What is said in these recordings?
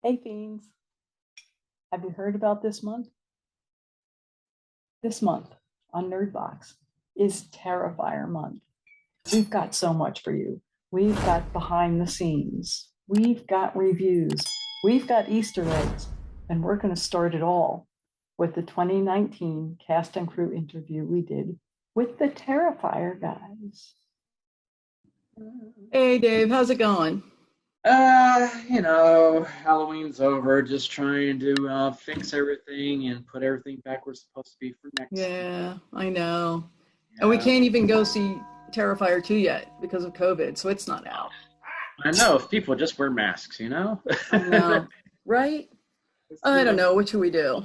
Hey, Fiends. Have you heard about this month? This month on Nerdbox is Terrifier month. We've got so much for you. We've got behind the scenes. We've got reviews. We've got Easter eggs. And we're going to start it all with the 2019 cast and crew interview we did with the Terrifier guys. Hey, Dave, how's it going? Halloween's over, just trying to fix everything and put everything back where it's supposed to be for next year. Yeah, I know. And we can't even go see Terrifier 2 yet because of COVID, so it's not out. I know, if people just wear masks, I know, right? I don't know, what should we do?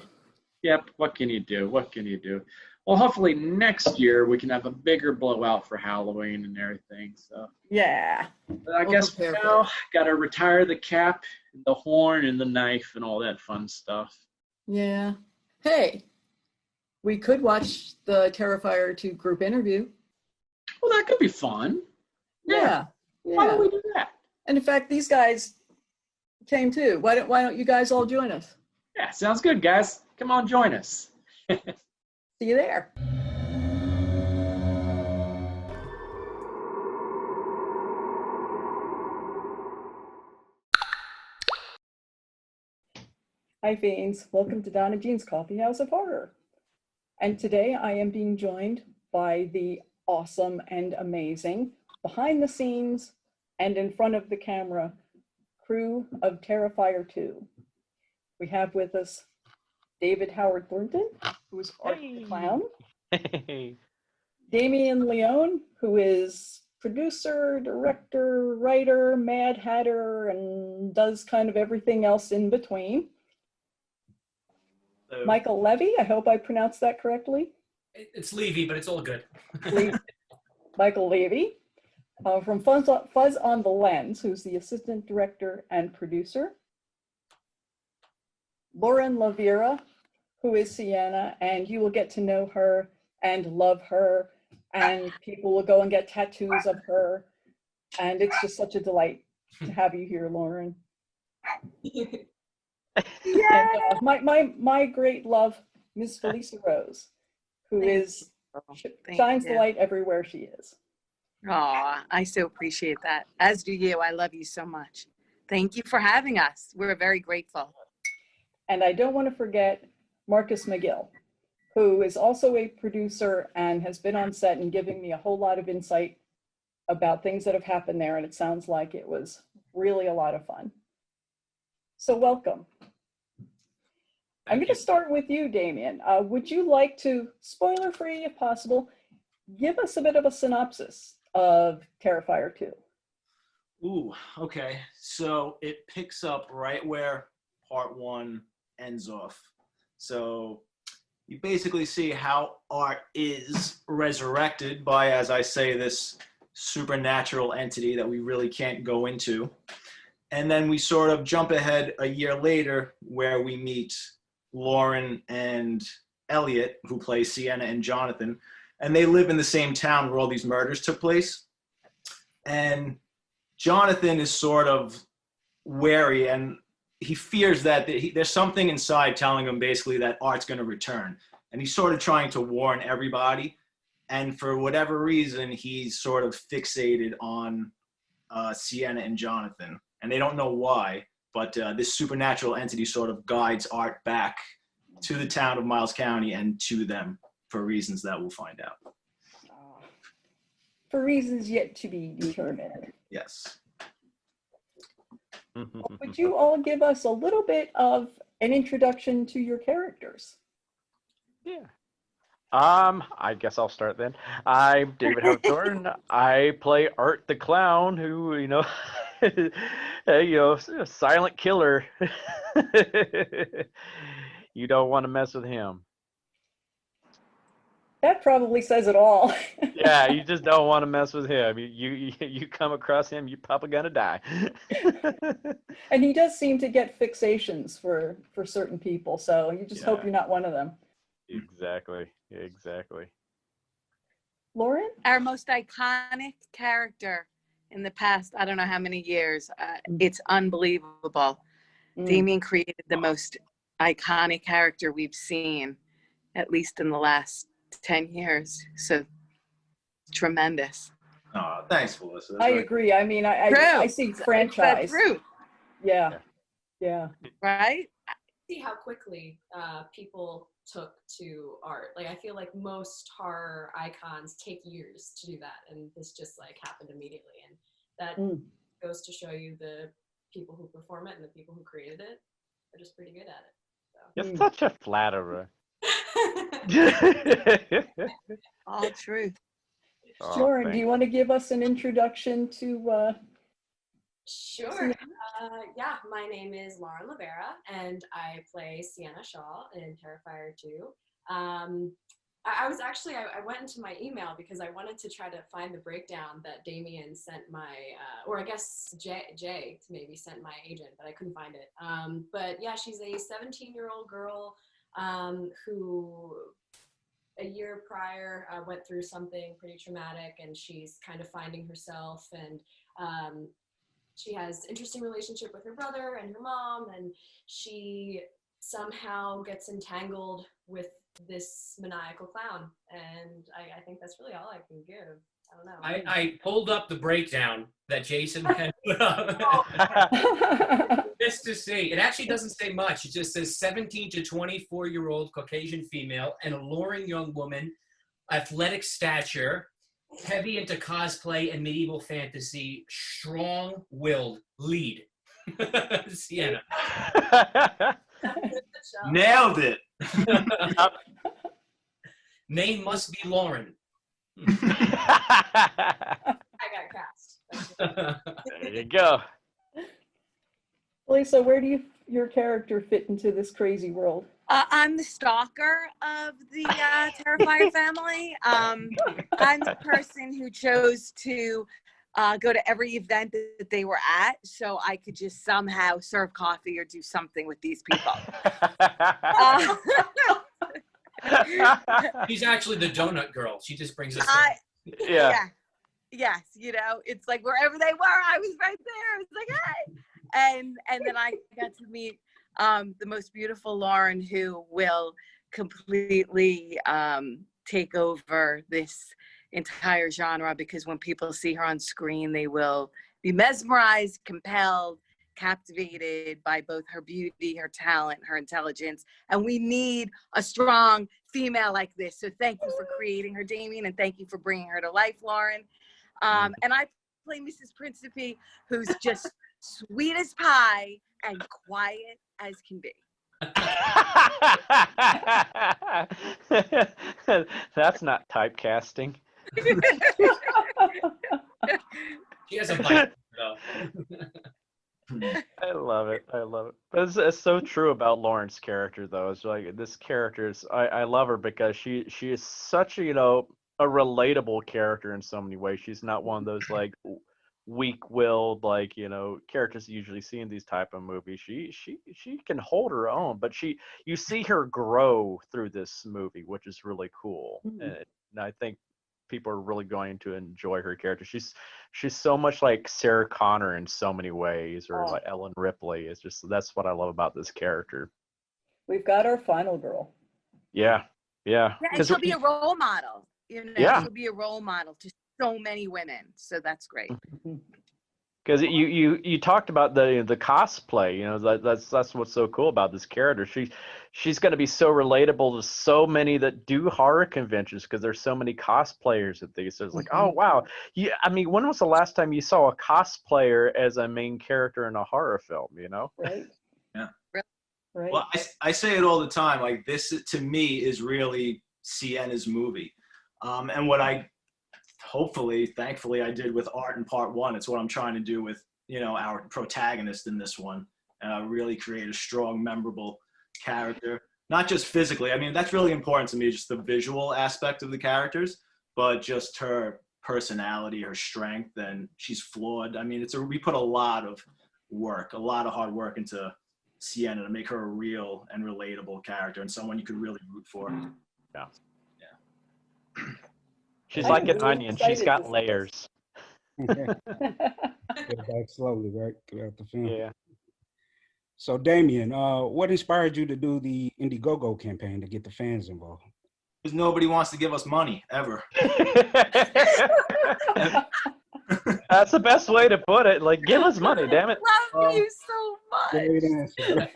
Yep, what can you do? What can you do? Well, hopefully next year we can have a bigger blowout for Halloween and everything. So yeah. But I guess for now, got to retire the cap, the horn, and the knife, and all that fun stuff. Yeah. Hey, we could watch the Terrifier 2 group interview. Well, that could be fun. Yeah. Why don't we do that? And in fact, these guys came too. Why don't you guys all join us? Yeah, sounds good, guys. Come on, join us. See you there. Hi, Fiends. Welcome to DonnaJean's Coffee House of Horror. And today I am being joined by the awesome and amazing, behind the scenes and in front of the camera, crew of Terrifier 2. We have with us David Howard Thornton, who is Art the Clown. Hey. Damien Leone, who is producer, director, writer, Mad Hatter, and does kind of everything else in between. Hello. Michael Levy, I hope I pronounced that correctly. It's Leavy, but it's all good. Michael Levy, from Fuzz on the Lens, who's the assistant director and producer. Lauren LaVera, who is Sienna, and you will get to know her and love her, and people will go and get tattoos of her, and it's just such a delight to have you here, Lauren. Yeah. And, my great love, Miss Felissa Rose, who shines the light everywhere she is. Oh, I so appreciate that. As do you. I love you so much. Thank you for having us. We're very grateful. And I don't want to forget Marcus McGill, who is also a producer and has been on set and giving me a whole lot of insight about things that have happened there. And it sounds like it was really a lot of fun. So welcome. I'm going to start with you, Damien. Would you like to, spoiler-free if possible, give us a bit of a synopsis of Terrifier 2? Ooh, okay. So it picks up right where part 1 ends off. So you basically see how Art is resurrected by, as I say, this supernatural entity that we really can't go into. And then we sort of jump ahead a year later where we meet Lauren and Elliot, who play Sienna and Jonathan, and they live in the same town where all these murders took place. And Jonathan is sort of wary, and he fears that there's something inside telling him basically that Art's going to return. And he's sort of trying to warn everybody. And for whatever reason, he's sort of fixated on Sienna and Jonathan. And they don't know why, but this supernatural entity sort of guides Art back to the town of Miles County and to them for reasons that we'll find out. For reasons yet to be determined. Yes. Would you all give us a little bit of an introduction to your characters? Yeah. I guess I'll start then. I'm David Howard. I play Art the Clown, who, silent killer. You don't want to mess with him. That probably says it all. Yeah, you just don't want to mess with him. You come across him, you're probably gonna die. And he does seem to get fixations for certain people, so you just hope you're not one of them. Exactly. Lauren? Our most iconic character in the past, I don't know how many years, it's unbelievable. Damien created the most iconic character we've seen, at least in the last 10 years. So tremendous. Oh, thanks, Felissa. I agree. I mean, I True. see It's the franchise. truth, Yeah. Yeah. right? See how quickly people took to art. Like, I feel like most horror icons take years to do that, and this just like happened immediately. And that goes to show you the people who perform it and the people who created it are just pretty good at it. So. You're such a flatterer. All truth. Oh, Lauren, do thank you want to give us an introduction to Sure. Yeah, my name is Lauren Lavera, and I play Sienna Shaw in Terrifier 2. I was actually, I went into my email because I wanted to try to find the breakdown that Damien sent my, or I guess Jay maybe sent my agent, but I couldn't find it. But yeah, she's a 17-year-old girl who a year prior went through something pretty traumatic, and she's kind of finding herself, and she has interesting relationship with her brother and her mom, and she somehow gets entangled with this maniacal clown. And I think that's really all I can give. I don't know. I pulled up the breakdown that Jason had put up just to see. It actually doesn't say much. It just says 17 to 24-year-old Caucasian female, an alluring young woman, athletic stature, heavy into cosplay and medieval fantasy, strong-willed, lead. Sienna. Nailed it. Name must be Lauren. I got cast. There you go. Lisa, where do your character fit into this crazy world? I'm the stalker of the Terrifier family. I'm the person who chose to go to every event that they were at so I could just somehow serve coffee or do something with these people. She's actually the donut girl. She just brings us. Yeah. Yes, it's like wherever they were, I was right there. It's like, hey. And then I got to meet the most beautiful Lauren, who will completely take over this entire genre, because when people see her on screen, they will be mesmerized, compelled, captivated by both her beauty, her talent, her intelligence. And we need a strong female like this. So thank you for creating her, Damien, and thank you for bringing her to life, Lauren. And I play Mrs. Principe, who's just sweet as pie and quiet as can be. That's not typecasting. She has a bite, though. I love it. But it's so true about Lauren's character, though. It's like this character is. I love her because she is such a relatable character in so many ways. She's not one of those like weak-willed characters you usually see in these type of movies. She can hold her own, but you see her grow through this movie, which is really cool. And I think people are really going to enjoy her character. She's so much like Sarah Connor in so many ways, or like Ellen Ripley. It's just, that's what I love about this character. We've got our final girl. Yeah, and she'll be a role model. She'll be a role model to so many women. So that's great. Because you talked about the cosplay, that's what's so cool about this character. She's going to be so relatable to so many that do horror conventions, because there's so many cosplayers at these. So it's like, oh wow, when was the last time you saw a cosplayer as a main character in a horror film? Right. Yeah. Right. Well, I say it all the time. Like, this to me is really Sienna's movie, and what thankfully I did with Art in part 1. It's what I'm trying to do with, our protagonist in this one. Really create a strong, memorable character. Not just physically. I mean, that's really important to me, just the visual aspect of the characters, but just her personality, her strength, and she's flawed. I mean, we put a lot of hard work into Sienna to make her a real and relatable character and someone you could really root for. Yeah. She's like an onion. She's got layers. Go back slowly, right? Throughout the film. Yeah. So Damien, what inspired you to do the Indiegogo campaign to get the fans involved? Because nobody wants to give us money ever. That's the best way to put it. Like, give us money, damn it. Love you so much. Great answer.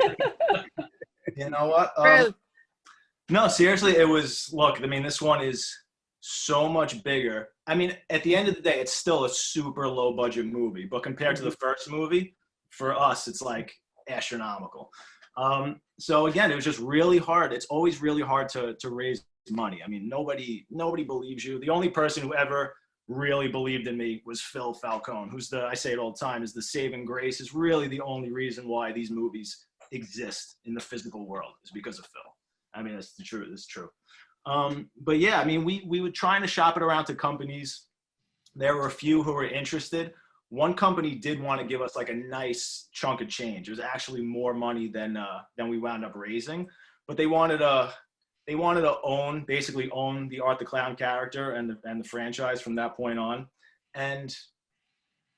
You know what? True. No, seriously, it was, look, I mean, this one is so much bigger. I mean, at the end of the day, it's still a super low budget movie, but compared to the first movie, for us, it's like astronomical. So again, it was just really hard. It's always really hard to raise money. I mean, nobody believes you. The only person who ever really believed in me was Phil Falcone, who's I say it all the time, is the saving grace, is really the only reason why these movies exist in the physical world, is because of Phil. I mean, that's the truth. It's true. But yeah, I mean, we were trying to shop it around to companies. There were a few who were interested. One company did want to give us like a nice chunk of change. It was actually more money than we wound up raising, but they wanted to basically own the Art the Clown character and the franchise from that point on. And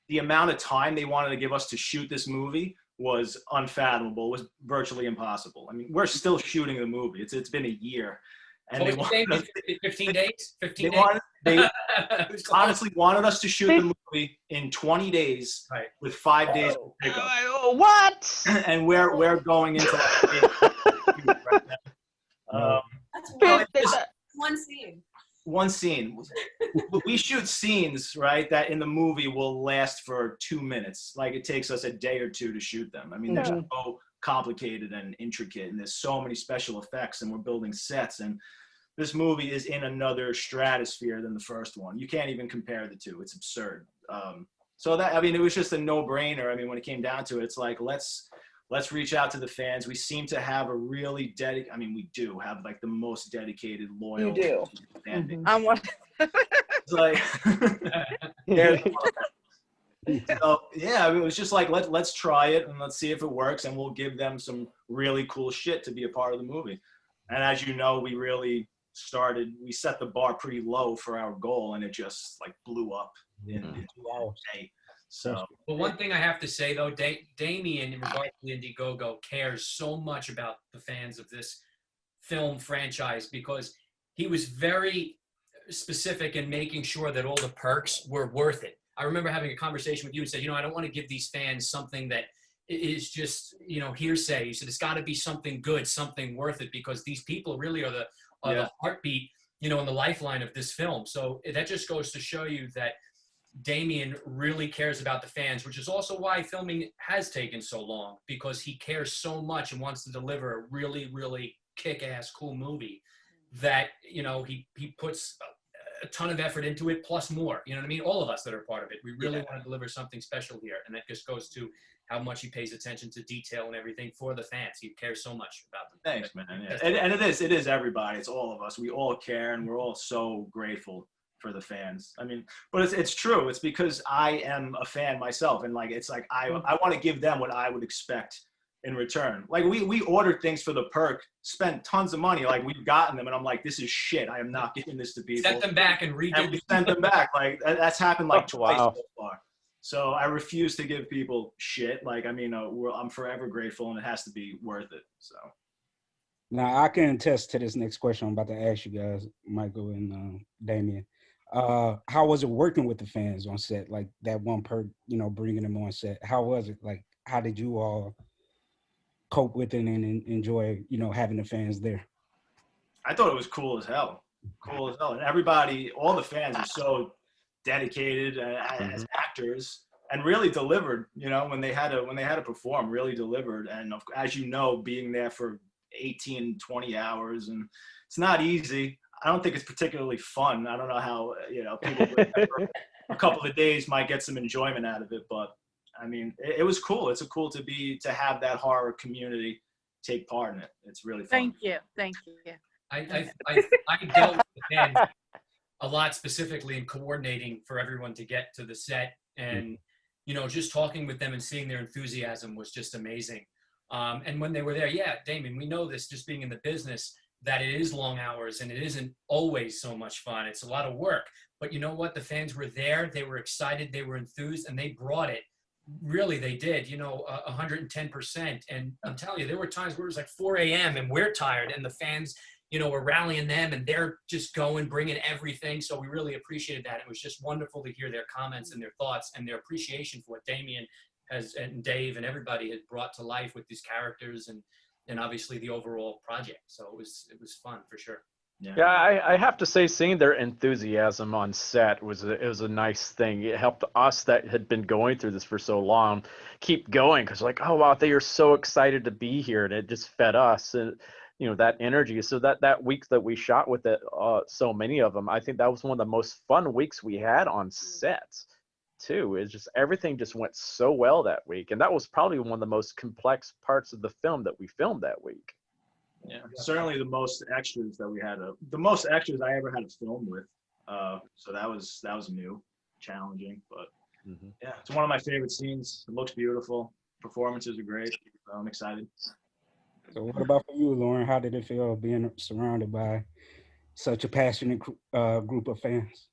the amount of time they wanted to give us to shoot this movie was unfathomable, was virtually impossible. I mean, we're still shooting the movie. It's been a year. And What was the name? 15 days? 15 days? They honestly wanted us to shoot the movie in 20 days with 5 days of pickup. What? And we're going into right now. That's one scene. One scene. We shoot scenes, right, that in the movie will last for 2 minutes. Like, it takes us a day or two to shoot them. I mean, they're so complicated and intricate, and there's so many special effects, and we're building sets, and this movie is in another stratosphere than the first one. You can't even compare the two. It's absurd. So that, I mean, it was just a no-brainer. I mean, when it came down to it, it's like, let's reach out to the fans. We seem to have a really we do have like the most dedicated, loyal. You do. fan base. I'm one. It's like, so yeah, I mean, it was just like, let's try it and let's see if it works, and we'll give them some really cool shit to be a part of the movie. And as you know, we set the bar pretty low for our goal, and it just like blew up in a day. So, well, one thing I have to say though, Damien, in regards to Indiegogo, cares so much about the fans of this film franchise, because he was very specific in making sure that all the perks were worth it. I remember having a conversation with you and said, I don't want to give these fans something that is just, hearsay. You said, it's got to be something good, something worth it, because these people really are the heartbeat, and the lifeline of this film. So that just goes to show you that Damien really cares about the fans, which is also why filming has taken so long, because he cares so much and wants to deliver a really, really kick-ass cool movie that, he puts a ton of effort into it, plus more. You know what I mean? All of us that are part of it, we really want to deliver something special here. And that just goes to how much he pays attention to detail and everything for the fans. He cares so much about them. Thanks, man. Yeah. And it is everybody. It's all of us. We all care, and we're all so grateful for the fans. I mean, but it's true. It's because I am a fan myself, and like, it's like I want to give them what I would expect in return. Like, we ordered things for the perk, spent tons of money, like, we've gotten them, and I'm like, this is shit. I am not giving this to people. Sent them back and redid. And we sent them back. Like, that's happened like twice so far. So I refuse to give people shit. Like, I mean, I'm forever grateful, and it has to be worth it. So. Now, I can attest to this next question I'm about to ask you guys, Michael and Damien. How was it working with the fans on set? Like, that one perk, bringing them on set. How was it? Like, how did you all cope with it and enjoy, having the fans there? I thought it was cool as hell. Cool as hell. And everybody, all the fans are so dedicated as actors, and really delivered, when they had to perform, really delivered. And as you know, being there for 18, 20 hours, and it's not easy. I don't think it's particularly fun. I don't know how, people for a couple of days might get some enjoyment out of it, but I mean, it was cool. It's cool to have that horror community take part in it. It's really fun. Thank you. I dealt with the fans a lot, specifically in coordinating for everyone to get to the set, and just talking with them and seeing their enthusiasm was just amazing. And when they were there, Damien, we know this, just being in the business, that it is long hours and it isn't always so much fun. It's a lot of work. But you know what? The fans were there. They were excited. They were enthused, and they brought it really they did, 110%. And I'm telling you, there were times where it was like 4 a.m. and we're tired, and the fans, we're rallying them, and they're just going, bringing everything. So we really appreciated that. It was just wonderful to hear their comments and their thoughts and their appreciation for what Damien and Dave and everybody had brought to life with these characters and obviously the overall project. So it was fun for sure. Yeah, I have to say, seeing their enthusiasm on set was a nice thing. It helped us that had been going through this for so long keep going, because like, oh wow, they are so excited to be here, and it just fed us and that energy. So that week that we shot with it, so many of them, I think that was one of the most fun weeks we had on set too. It's just everything just went so well that week, and that was probably one of the most complex parts of the film that we filmed that week. Yeah, certainly the most extras that we had, the most extras I ever had to film with. So that was new, challenging, but yeah, it's one of my favorite scenes. It looks beautiful. Performances are great. I'm excited. So what about for you, Lauren? How did it feel being surrounded by such a passionate group of fans?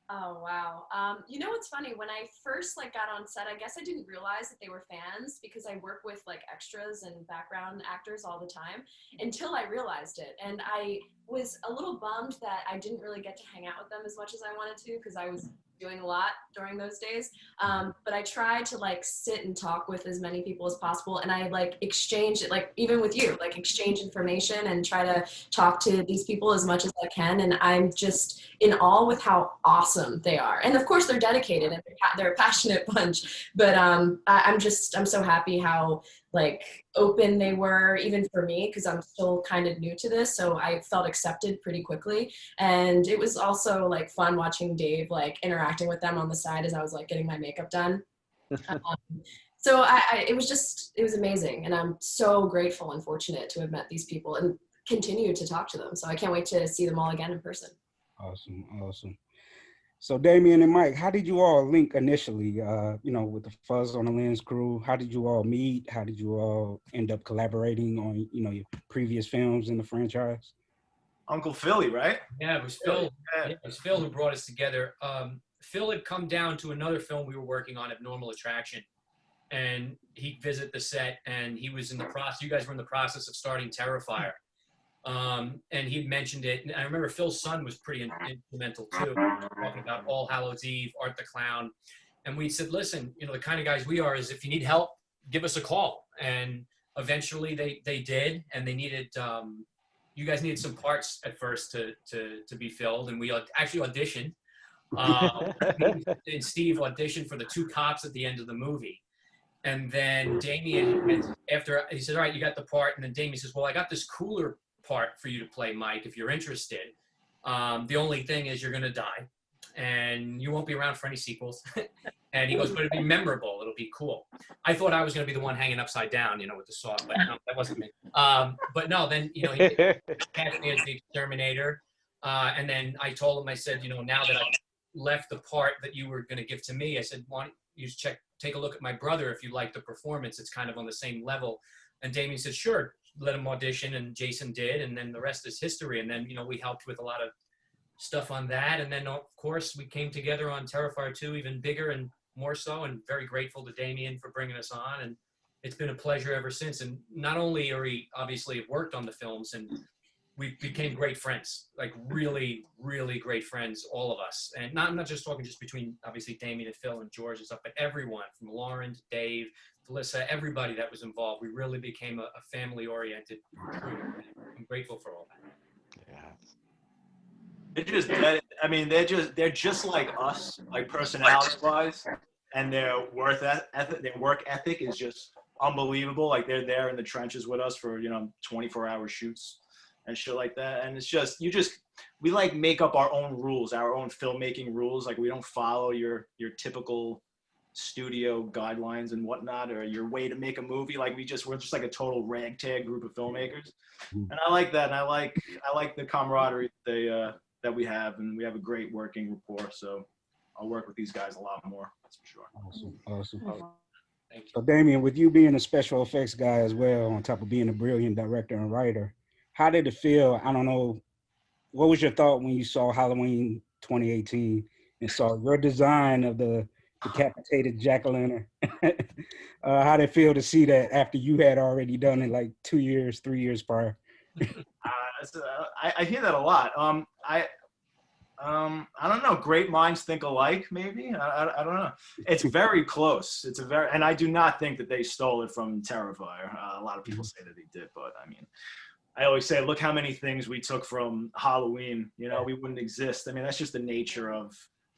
Oh, wow. You know what's funny? When I first got on set, I guess I didn't realize that they were fans because I work with extras and background actors all the time until I realized it. And I was a little bummed that I didn't really get to hang out with them as much as I wanted to because I was doing a lot during those days. But I tried to sit and talk with as many people as possible. And I exchange it, even with you, exchange information and try to talk to these people as much as I can. And I'm just in awe with how awesome they are. And of course they're dedicated and they're a passionate bunch, but I'm so happy how open they were, even for me, because I'm still kind of new to this. So I felt accepted pretty quickly. And it was also fun watching Dave interacting with them on the side as I was getting my makeup done. So it was amazing. And I'm so grateful and fortunate to have met these people and continue to talk to them. So I can't wait to see them all again in person. Awesome. So Damien and Mike, how did you all link initially, with the Fuzz on the Lens crew? How did you all meet? How did you all end up collaborating on, your previous films in the franchise? Uncle Philly, right? Yeah, it was Phil. Yeah, it was Phil who brought us together. Phil had come down to another film we were working on, Abnormal Attraction, and he'd visit the set, and he was in the process. You guys were in the process of starting Terrifier. And he'd mentioned it. And I remember Phil's son was pretty instrumental too, talking about All Hallows Eve, Art the Clown. And we said, listen, the kind of guys we are is if you need help, give us a call. And eventually they did, and they needed, you guys needed some parts at first to be filled. And we actually auditioned. And Steve auditioned for the two cops at the end of the movie. And then Damien, after he said, all right, you got the part. And then Damien says, well, I got this cooler part for you to play, Mike, if you're interested. The only thing is you're going to die and you won't be around for any sequels. And he goes, but it'll be memorable. It'll be cool. I thought I was going to be the one hanging upside down, with the saw, but no, that wasn't me. But no, then, he cast me as the exterminator. And then I told him, I said, now that I've left the part that you were going to give to me, I said, why don't you take a look at my brother if you like the performance. It's kind of on the same level. And Damien said, sure. Let him audition, and Jason did, and then the rest is history. And then, we helped with a lot of stuff on that. And then, of course, we came together on Terrifier 2, even bigger and more so, and very grateful to Damien for bringing us on. And it's been a pleasure ever since. And not only are we obviously have worked on the films, and we became great friends, really, really great friends, all of us. And I'm not just talking just between, obviously, Damien and Phil and George and stuff, but everyone from Lauren to Dave, Felissa, everybody that was involved. We really became a family-oriented group. I'm grateful for all that. Yeah. They're just like us, personality-wise, and their work ethic is just unbelievable. They're there in the trenches with us for 24-hour shoots and shit like that. And it's just we make up our own rules, our own filmmaking rules. We don't follow your typical studio guidelines and whatnot, or your way to make a movie. We're just a total ragtag group of filmmakers, and I like that. And I like the camaraderie that we have, and we have a great working rapport. So I'll work with these guys a lot more. That's for sure. Awesome. Thank you. So Damien, with you being a special effects guy as well, on top of being a brilliant director and writer, how did it feel? I don't know. What was your thought when you saw Halloween 2018 and saw your design of the decapitated jack-o'-lantern. How'd it feel to see that after you had already done it like 2 years, 3 years prior? I hear that a lot. I don't know. Great minds think alike, maybe. I don't know. It's very close. And I do not think that they stole it from Terrifier. A lot of people say that they did, but I mean, I always say, look how many things we took from Halloween. You know, we wouldn't exist. I mean, that's just the nature of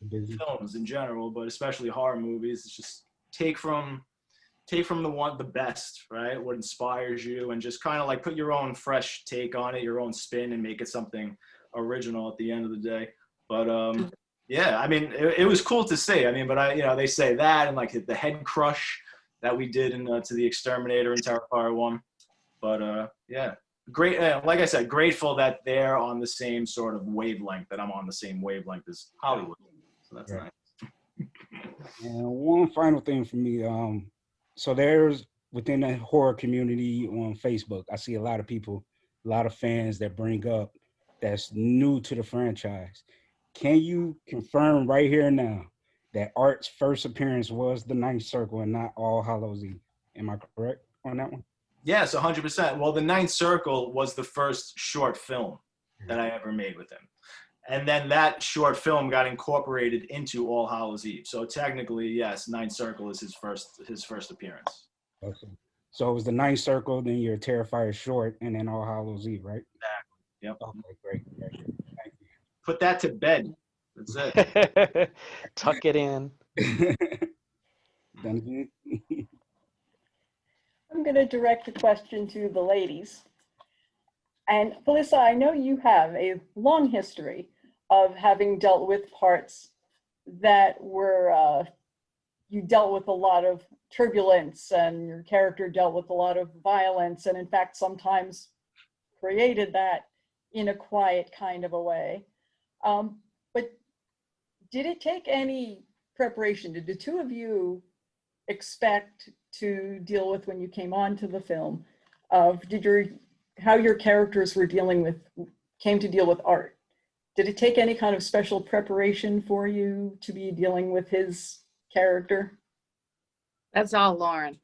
films in general, but especially horror movies. It's just take from the best, right? What inspires you, and just kind of like put your own fresh take on it, your own spin, and make it something original at the end of the day. But yeah, I mean, it was cool to see. I mean, but they say that, and like the head crush that we did to the Exterminator and Terrifier 1. But yeah, great. Like I said, grateful that they're on the same sort of wavelength, that I'm on the same wavelength as Hollywood. So that's nice. And one final thing for me. So there's, within the horror community on Facebook, I see a lot of people, a lot of fans that bring up that's new to the franchise. Can you confirm right here and now that Art's first appearance was the Ninth Circle and not All Hallows Eve? Am I correct on that one? Yes, 100%. Well, the Ninth Circle was the first short film that I ever made with him. And then that short film got incorporated into All Hallows Eve. So technically, yes, Ninth Circle is his first appearance. Okay. So it was the Ninth Circle, then your Terrifier short, and then All Hallows Eve, right? Exactly. Yep. Okay, great. Thank Put that to bed. That's it. Tuck it in. you. I'm going to direct the question to the ladies. And Felissa, I know you have a long history of having dealt with parts that were, you dealt with a lot of turbulence, and your character dealt with a lot of violence, and in fact, sometimes created that in a quiet kind of a way. But did it take any preparation? Did the two of you expect to deal with, when you came on to the film, how your characters came to deal with Art? Did it take any kind of special preparation for you to be dealing with his character? That's all Lauren.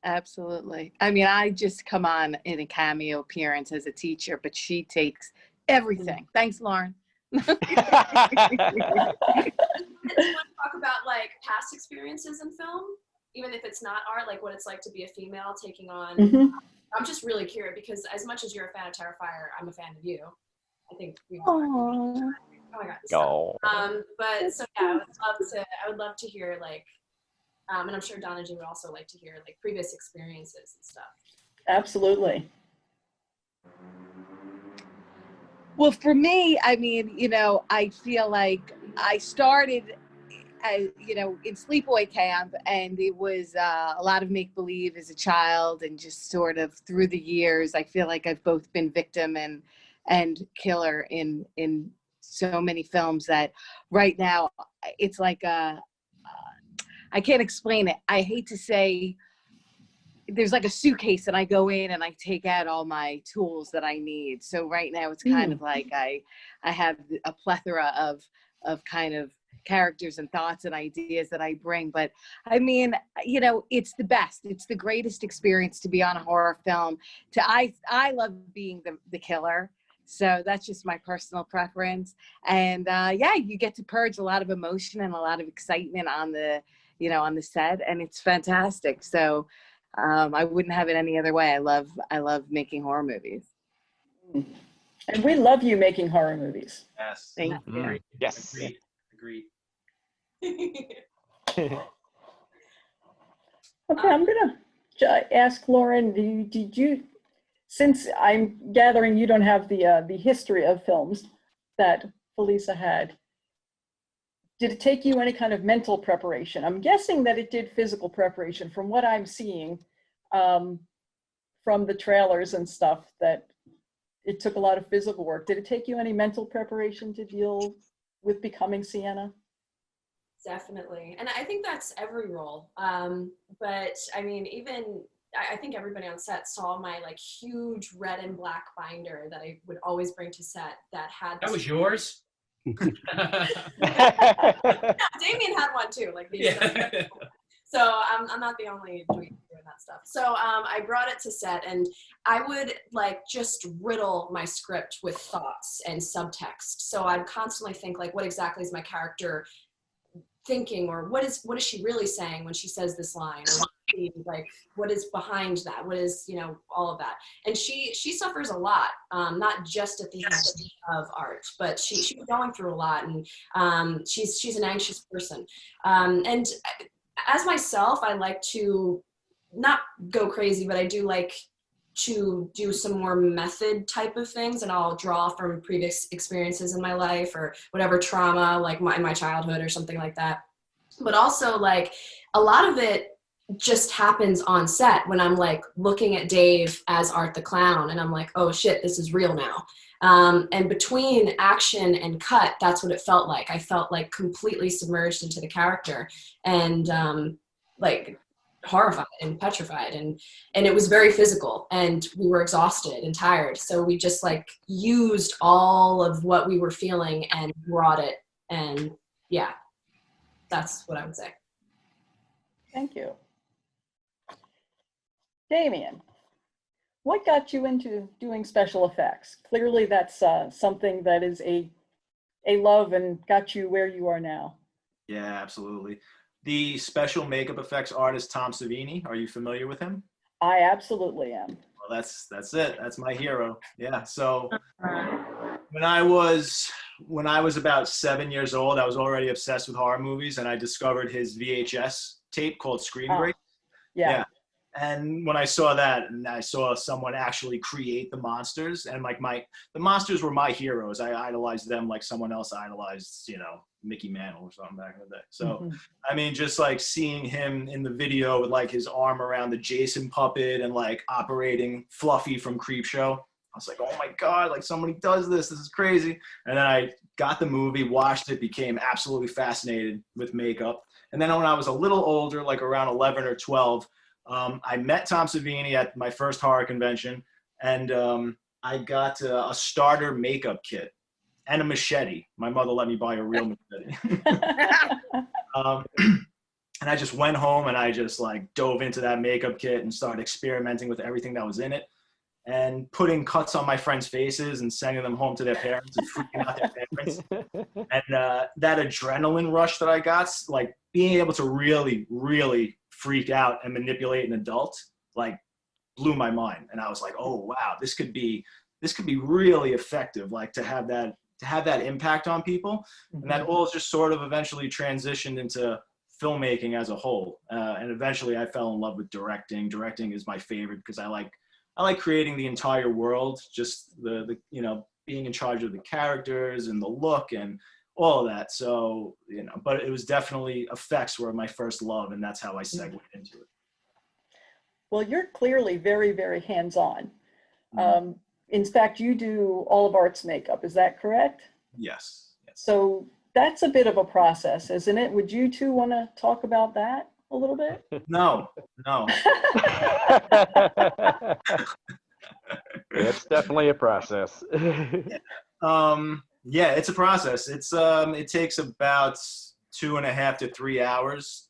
Absolutely. I mean, I just come on in a cameo appearance as a teacher, but she takes everything. Thanks, Lauren. I just want to talk about like past experiences in film, even if it's not Art, like what it's like to be a female taking on. I'm just really curious, because as much as you're a fan of Terrifier, I'm a fan of you. I think we all are. Oh my god. Oh. But so yeah, I would love to hear like, and I'm sure DonnaJean would also like to hear like previous experiences and stuff. Absolutely. Well, for me, I mean, I feel like I started, in sleepaway camp, and it was a lot of make-believe as a child, and just sort of through the years, I feel like I've both been victim and killer in so many films that right now it's like I can't explain it. I hate to say, there's like a suitcase and I go in and I take out all my tools that I need. So right now it's kind of like I have a plethora of kind of characters and thoughts and ideas that I bring. But I mean, it's the best. It's the greatest experience to be on a horror film. I love being the killer. So that's just my personal preference. And yeah, you get to purge a lot of emotion and a lot of excitement on the set, and it's fantastic. So I wouldn't have it any other way. I love making horror movies. And we love you making horror movies. Yes. Thank you. Yes. Agreed. Okay, I'm gonna ask Lauren, did you, since I'm gathering you don't have the history of films that Felissa had, did it take you any kind of mental preparation? I'm guessing that it did physical preparation from what I'm seeing from the trailers and stuff, that it took a lot of physical work. Did it take you any mental preparation to deal with becoming Sienna? Definitely. And I think that's every role. But I mean, I think everybody on set saw my like huge red and black binder that I would always bring to set that had. That was yours? Damien had one too. Like these. Yeah. So I'm not the only dweeb doing that stuff. So I brought it to set, and I would like just riddle my script with thoughts and subtext. So I'd constantly think like, what exactly is my character thinking, or what is she really saying when she says this line, or like what is behind that, what is, you know, all of that. And she suffers a lot, not just at the hands of art, but she's going through a lot, and she's an anxious person, and as myself, I like to not go crazy, but I do like to do some more method type of things, and I'll draw from previous experiences in my life or whatever trauma, like in my childhood or something like that. But also, like, a lot of it just happens on set when I'm like looking at Dave as Art the Clown, and I'm like, oh shit, this is real now. And between action and cut, that's what it felt like. I felt like completely submerged into the character, and like horrified and petrified, and it was very physical, and we were exhausted and tired. So we just like used all of what we were feeling and brought it. And yeah, that's what I would say. Thank you. Damien, what got you into doing special effects? Clearly that's something that is a love and got you where you are now. Yeah, absolutely. The special makeup effects artist, Tom Savini, are you familiar with him? I absolutely am. Well, that's it. That's my hero. Yeah. So when I was about 7 years old, I was already obsessed with horror movies, and I discovered his VHS tape called Screen Break. Yeah. And when I saw that, and I saw someone actually create the monsters, and like the monsters were my heroes. I idolized them like someone else idolized, you know, Mickey Mantle or something back in the day. So, I mean, just like seeing him in the video with like his arm around the Jason puppet and like operating Fluffy from Creepshow, I was like, oh my God, like somebody does this. This is crazy. And then I got the movie, watched it, became absolutely fascinated with makeup. And then when I was a little older, like around 11 or 12, I met Tom Savini at my first horror convention, and I got a starter makeup kit and a machete. My mother let me buy a real machete. And I just went home and I just like dove into that makeup kit and started experimenting with everything that was in it, and putting cuts on my friends' faces and sending them home to their parents and freaking out their parents. And that adrenaline rush that I got, like being able to really, really freak out and manipulate an adult, like blew my mind. And I was like, oh wow, this could be really effective, like to have that impact on people. And that all just sort of eventually transitioned into filmmaking as a whole. And eventually I fell in love with directing. Directing is my favorite because I like creating the entire world, just the you know, being in charge of the characters and the look and all of that. So, you know, but it was definitely effects were my first love, and that's how I segued into it. Well, you're clearly very, very hands-on. In fact, you do all of Art's makeup, is that correct? Yes. So that's a bit of a process, isn't it? Would you two want to talk about that a little bit? No. It's definitely a process. Yeah, it's a process. It takes about 2.5 to 3 hours,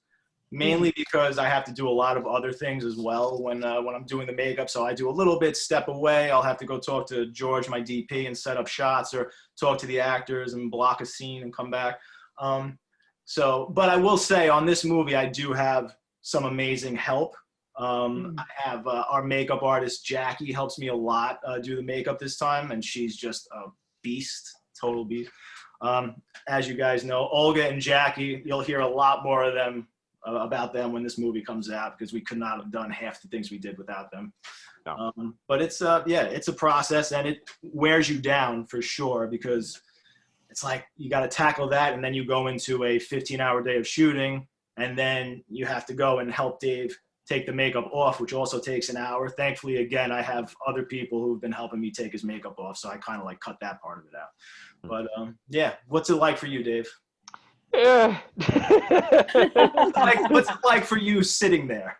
mainly because I have to do a lot of other things as well when I'm doing the makeup. So I do a little bit, step away. I'll have to go talk to George, my DP, and set up shots, or talk to the actors and block a scene and come back. But I will say on this movie, I do have some amazing help. I have our makeup artist, Jackie, helps me a lot do the makeup this time, and she's just a beast. Total beast. As you guys know, Olga and Jackie, you'll hear a lot more of them about them when this movie comes out, because we could not have done half the things we did without them. No. But it's a process, and it wears you down for sure, because it's like you got to tackle that, and then you go into a 15-hour day of shooting, and then you have to go and help Dave take the makeup off, which also takes an hour. Thankfully, again, I have other people who've been helping me take his makeup off, so I kind of like cut that part of it out. But yeah, what's it like for you, Dave? Yeah. What's it like for you sitting there?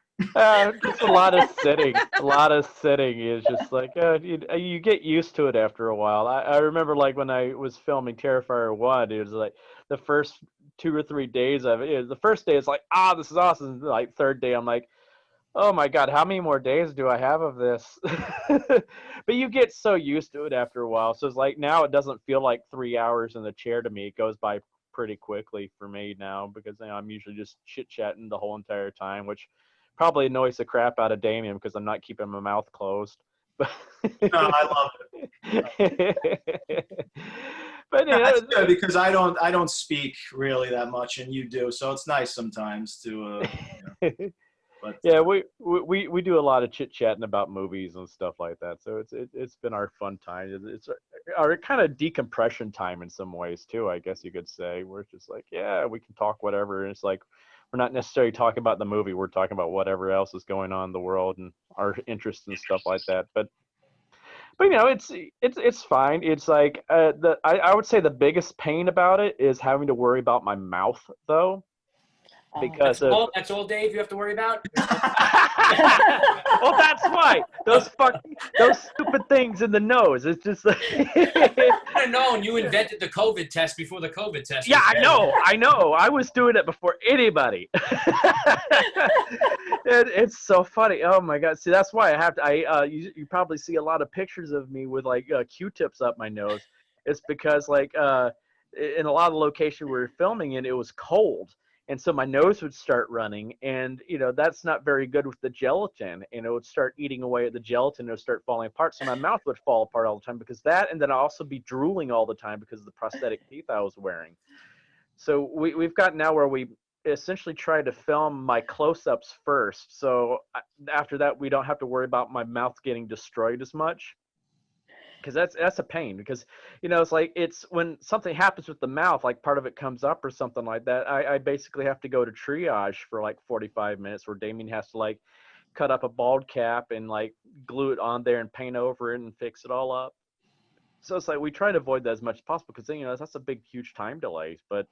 Just a lot of sitting. A lot of sitting is just like you get used to it after a while. I remember like when I was filming Terrifier 1, it was like the first 2 or 3 days of it. The first day it's like, this is awesome. Like third day I'm like, oh my God, how many more days do I have of this? But you get so used to it after a while. So it's like now it doesn't feel like 3 hours in the chair to me. It goes by pretty quickly for me now because I'm usually just chit-chatting the whole entire time, which probably annoys the crap out of Damien because I'm not keeping my mouth closed. No, I love it. But That's good because I don't speak really that much, and you do, so it's nice sometimes to. But yeah, we do a lot of chit chatting about movies and stuff like that. So it's been our fun time. It's our kind of decompression time in some ways too, I guess you could say. We're just like, yeah, we can talk whatever. And it's like we're not necessarily talking about the movie. We're talking about whatever else is going on in the world and our interests and stuff like that. But it's fine. It's like I would say the biggest pain about it is having to worry about my mouth though. Because that's all, Dave, you have to worry about? Well, that's why. Those stupid things in the nose. It's just like I know, and you invented the COVID test before the COVID test. Yeah, I know. I was doing it before anybody. It's so funny. Oh my God. See, that's why I have to you probably see a lot of pictures of me with like Q-tips up my nose. It's because like in a lot of the location we were filming in, it was cold. And so my nose would start running, and that's not very good with the gelatin, and it would start eating away at the gelatin. It would start falling apart, so my mouth would fall apart all the time because that, and then I'd also be drooling all the time because of the prosthetic teeth I was wearing. So we've got now where we essentially try to film my close-ups first, so after that we don't have to worry about my mouth getting destroyed as much. Because that's a pain because it's when something happens with the mouth, like part of it comes up or something like that, I basically have to go to triage for like 45 minutes where Damien has to like cut up a bald cap and like glue it on there and paint over it and fix it all up. So it's like we try to avoid that as much as possible because that's a big huge time delay. But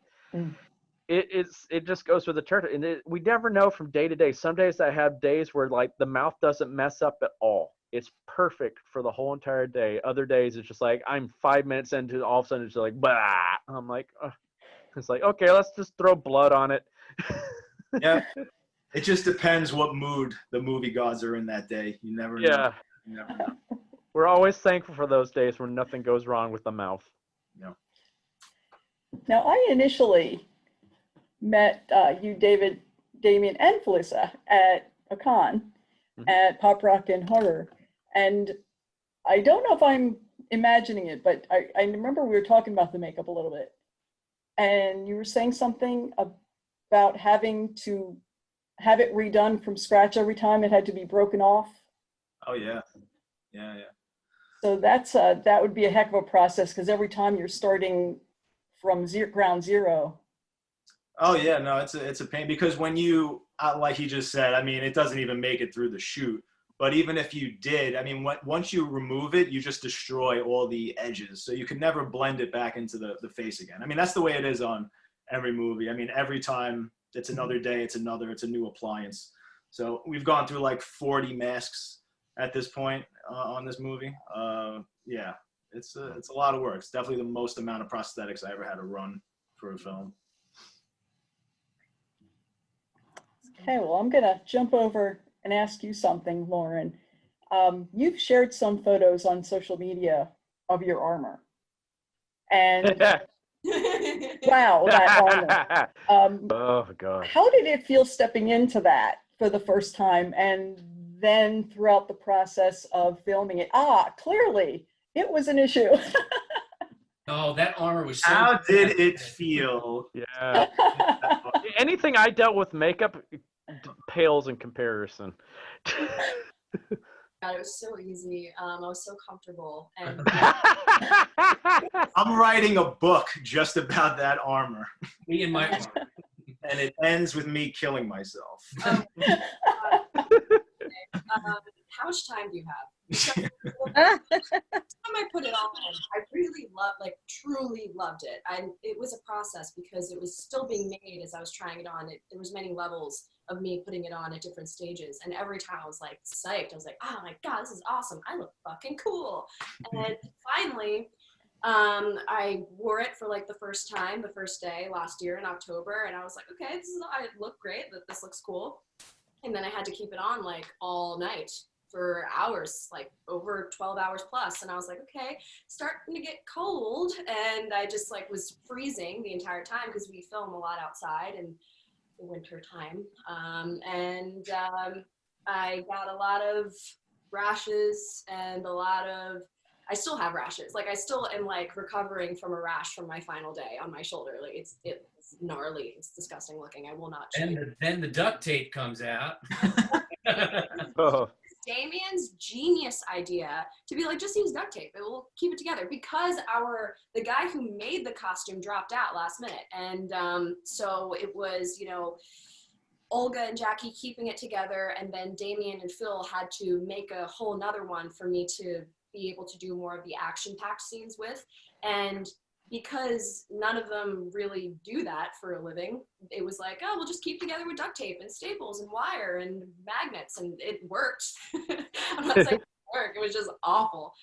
it just goes with the territory, and we never know from day to day. Some days I have days where like the mouth doesn't mess up at all. It's perfect for the whole entire day. Other days it's just like I'm 5 minutes into, all of a sudden it's like bah. I'm like, it's like, okay, let's just throw blood on it. Yeah, it just depends what mood the movie gods are in that day. You never know. You never know. We're always thankful for those days when nothing goes wrong with the mouth. Yeah. Now, I initially met you, David, Damien, and Felissa at a con at Pop Rock and Horror. And I don't know if I'm imagining it, but I remember we were talking about the makeup a little bit. And you were saying something about having to have it redone from scratch every time. It had to be broken off. Oh, yeah. Yeah. So that would be a heck of a process because every time you're starting from ground zero. Oh, yeah. No, it's a pain because when you, like he just said, I mean, it doesn't even make it through the shoot. But even if you did, I mean, once you remove it, you just destroy all the edges. So you can never blend it back into the face again. I mean, that's the way it is on every movie. I mean, every time it's another day, it's a new appliance. So we've gone through like 40 masks at this point on this movie. Yeah, it's a lot of work. It's definitely the most amount of prosthetics I ever had to run for a film. Okay, well, I'm gonna jump over and ask you something, Lauren. You've shared some photos on social media of your armor. And wow, that armor. Oh, God. How did it feel stepping into that for the first time and then throughout the process of filming it? Clearly, it was an issue. Oh, that armor was so... How did it feel? Yeah. Anything I dealt with makeup pales in comparison. God, it was so easy. I was so comfortable. And I'm writing a book just about that armor. Me and my armor. And it ends with me killing myself. how much time do you have? Some time I put it on, I really truly loved it. It was a process because it was still being made as I was trying it on. There was many levels of me putting it on at different stages. And every time I was like psyched. I was like, oh my God, this is awesome. I look fucking cool. And finally, I wore it for like the first day last year in October. And I was like, okay, I look great, this looks cool. And then I had to keep it on like all night for hours, like over 12 hours plus. And I was like, okay, starting to get cold. And I just like was freezing the entire time because we film a lot outside in the winter time. I got a lot of rashes and I still have rashes. Like I still am like recovering from a rash from my final day on my shoulder. Like it's gnarly. It's disgusting looking. I will not show you. And then the duct tape comes out. Oh. Damien's genius idea to be like, just use duct tape. It will keep it together because the guy who made the costume dropped out last minute. And so it was, Olga and Jackie keeping it together. And then Damien and Phil had to make a whole nother one for me to be able to do more of the action-packed scenes with. And because none of them really do that for a living, it was like, oh, we'll just keep together with duct tape and staples and wire and magnets, and it worked. I'm not saying it worked, it was just awful.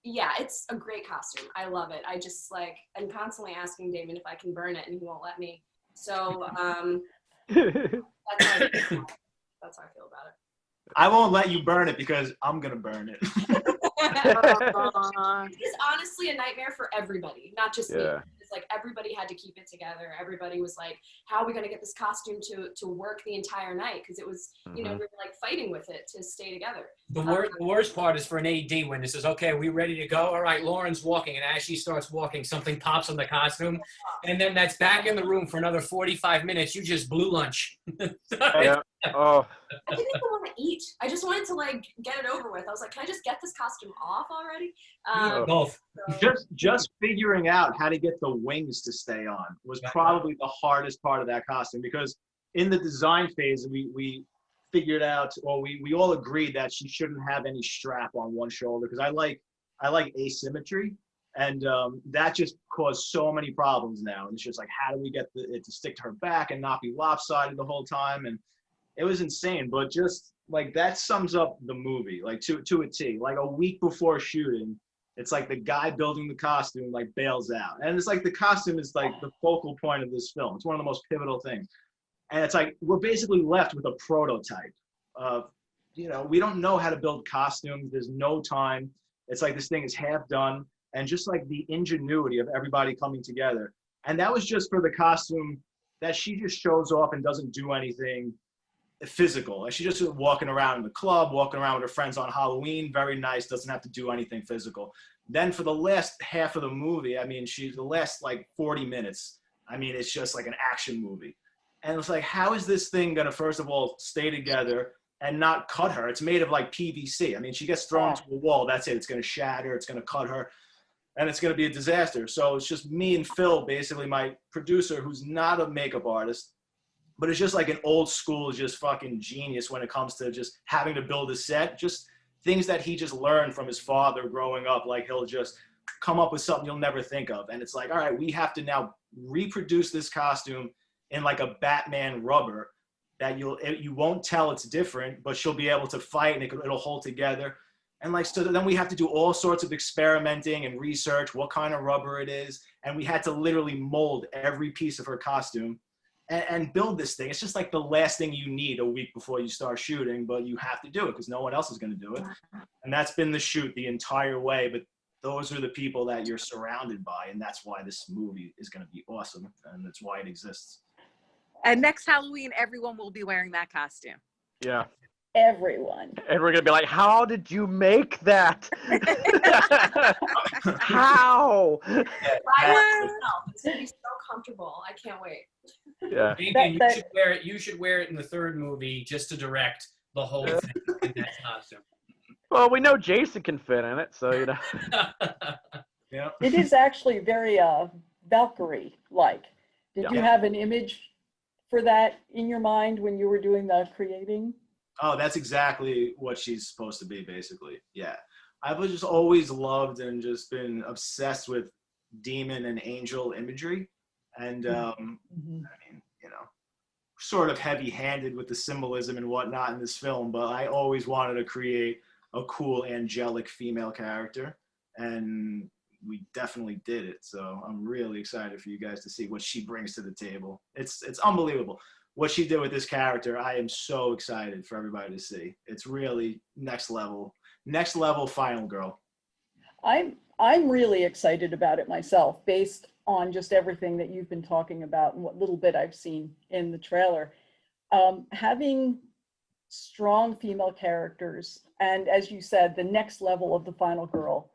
Yeah, it's a great costume. I love it. I just I'm constantly asking Damien if I can burn it, and he won't let me. So that's how I feel about it. I won't let you burn it because I'm gonna burn it. It's honestly a nightmare for everybody, not just me. It's like everybody had to keep it together. Everybody was like, how are we going to get this costume to work the entire night? Because it was, we were like fighting with it to stay together. The worst part is for an AD when it says, okay, are we ready to go? All right, Lauren's walking. And as she starts walking, something pops on the costume. And then that's back in the room for another 45 minutes. You just blew lunch. Oh. I didn't even want to eat. I just wanted to get it over with. I was like, can I just get this costume off already? Both. So. Just figuring out how to get the wings to stay on was probably the hardest part of that costume, because in the design phase we figured out, or we all agreed that she shouldn't have any strap on one shoulder, because I like asymmetry, and that just caused so many problems now. And it's just like, how do we get it to stick to her back and not be lopsided the whole time? And it was insane. But just like that sums up the movie to a T. Like a week before shooting, it's like the guy building the costume bails out, and it's like the costume is like the focal point of this film. It's one of the most pivotal things, and it's like we're basically left with a prototype of, we don't know how to build costumes. There's no time. It's like this thing is half done, and just like the ingenuity of everybody coming together. And that was just for the costume that she just shows off and doesn't do anything physical. Like she just walking around in the club, walking around with her friends on Halloween, very nice, doesn't have to do anything physical. Then for the last half of the movie, the last 40 minutes, it's just like an action movie. And it's like, how is this thing gonna, first of all, stay together and not cut her? It's made of PVC. She gets thrown to a wall, that's it. It's gonna shatter, it's gonna cut her, and it's gonna be a disaster. So it's just me and Phil, basically my producer, who's not a makeup artist, but it's just like an old school, just fucking genius when it comes to just having to build a set. Just things that he just learned from his father growing up. Like he'll just come up with something you'll never think of. And it's like, all right, we have to now reproduce this costume in like a Batman rubber that you won't tell it's different, but she'll be able to fight and it'll hold together. And so then we have to do all sorts of experimenting and research what kind of rubber it is. And we had to literally mold every piece of her costume and build this thing. It's just like the last thing you need a week before you start shooting, but you have to do it because no one else is going to do it. And that's been the shoot the entire way. But those are the people that you're surrounded by, and that's why this movie is going to be awesome, and that's why it exists. And next Halloween, everyone will be wearing that costume. Yeah. Everyone. And we're gonna be like, how did you make that? How? It's gonna be so comfortable. I can't wait. Yeah. Damien, you should wear it in the third movie just to direct the whole thing in that costume. Well, we know Jason can fit in it, so Yeah. It is actually very Valkyrie-like. Did you have an image for that in your mind when you were doing the creating? Oh, that's exactly what she's supposed to be, basically. Yeah. I've just always loved and just been obsessed with demon and angel imagery. And I mean, you know, sort of heavy-handed with the symbolism and whatnot in this film, but I always wanted to create a cool angelic female character, and we definitely did it. So I'm really excited for you guys to see what she brings to the table. It's unbelievable what she did with this character. I am so excited for everybody to see. It's really next level final girl. I'm really excited about it myself, based on just everything that you've been talking about and what little bit I've seen in the trailer. Having strong female characters, and as you said, the next level of the final girl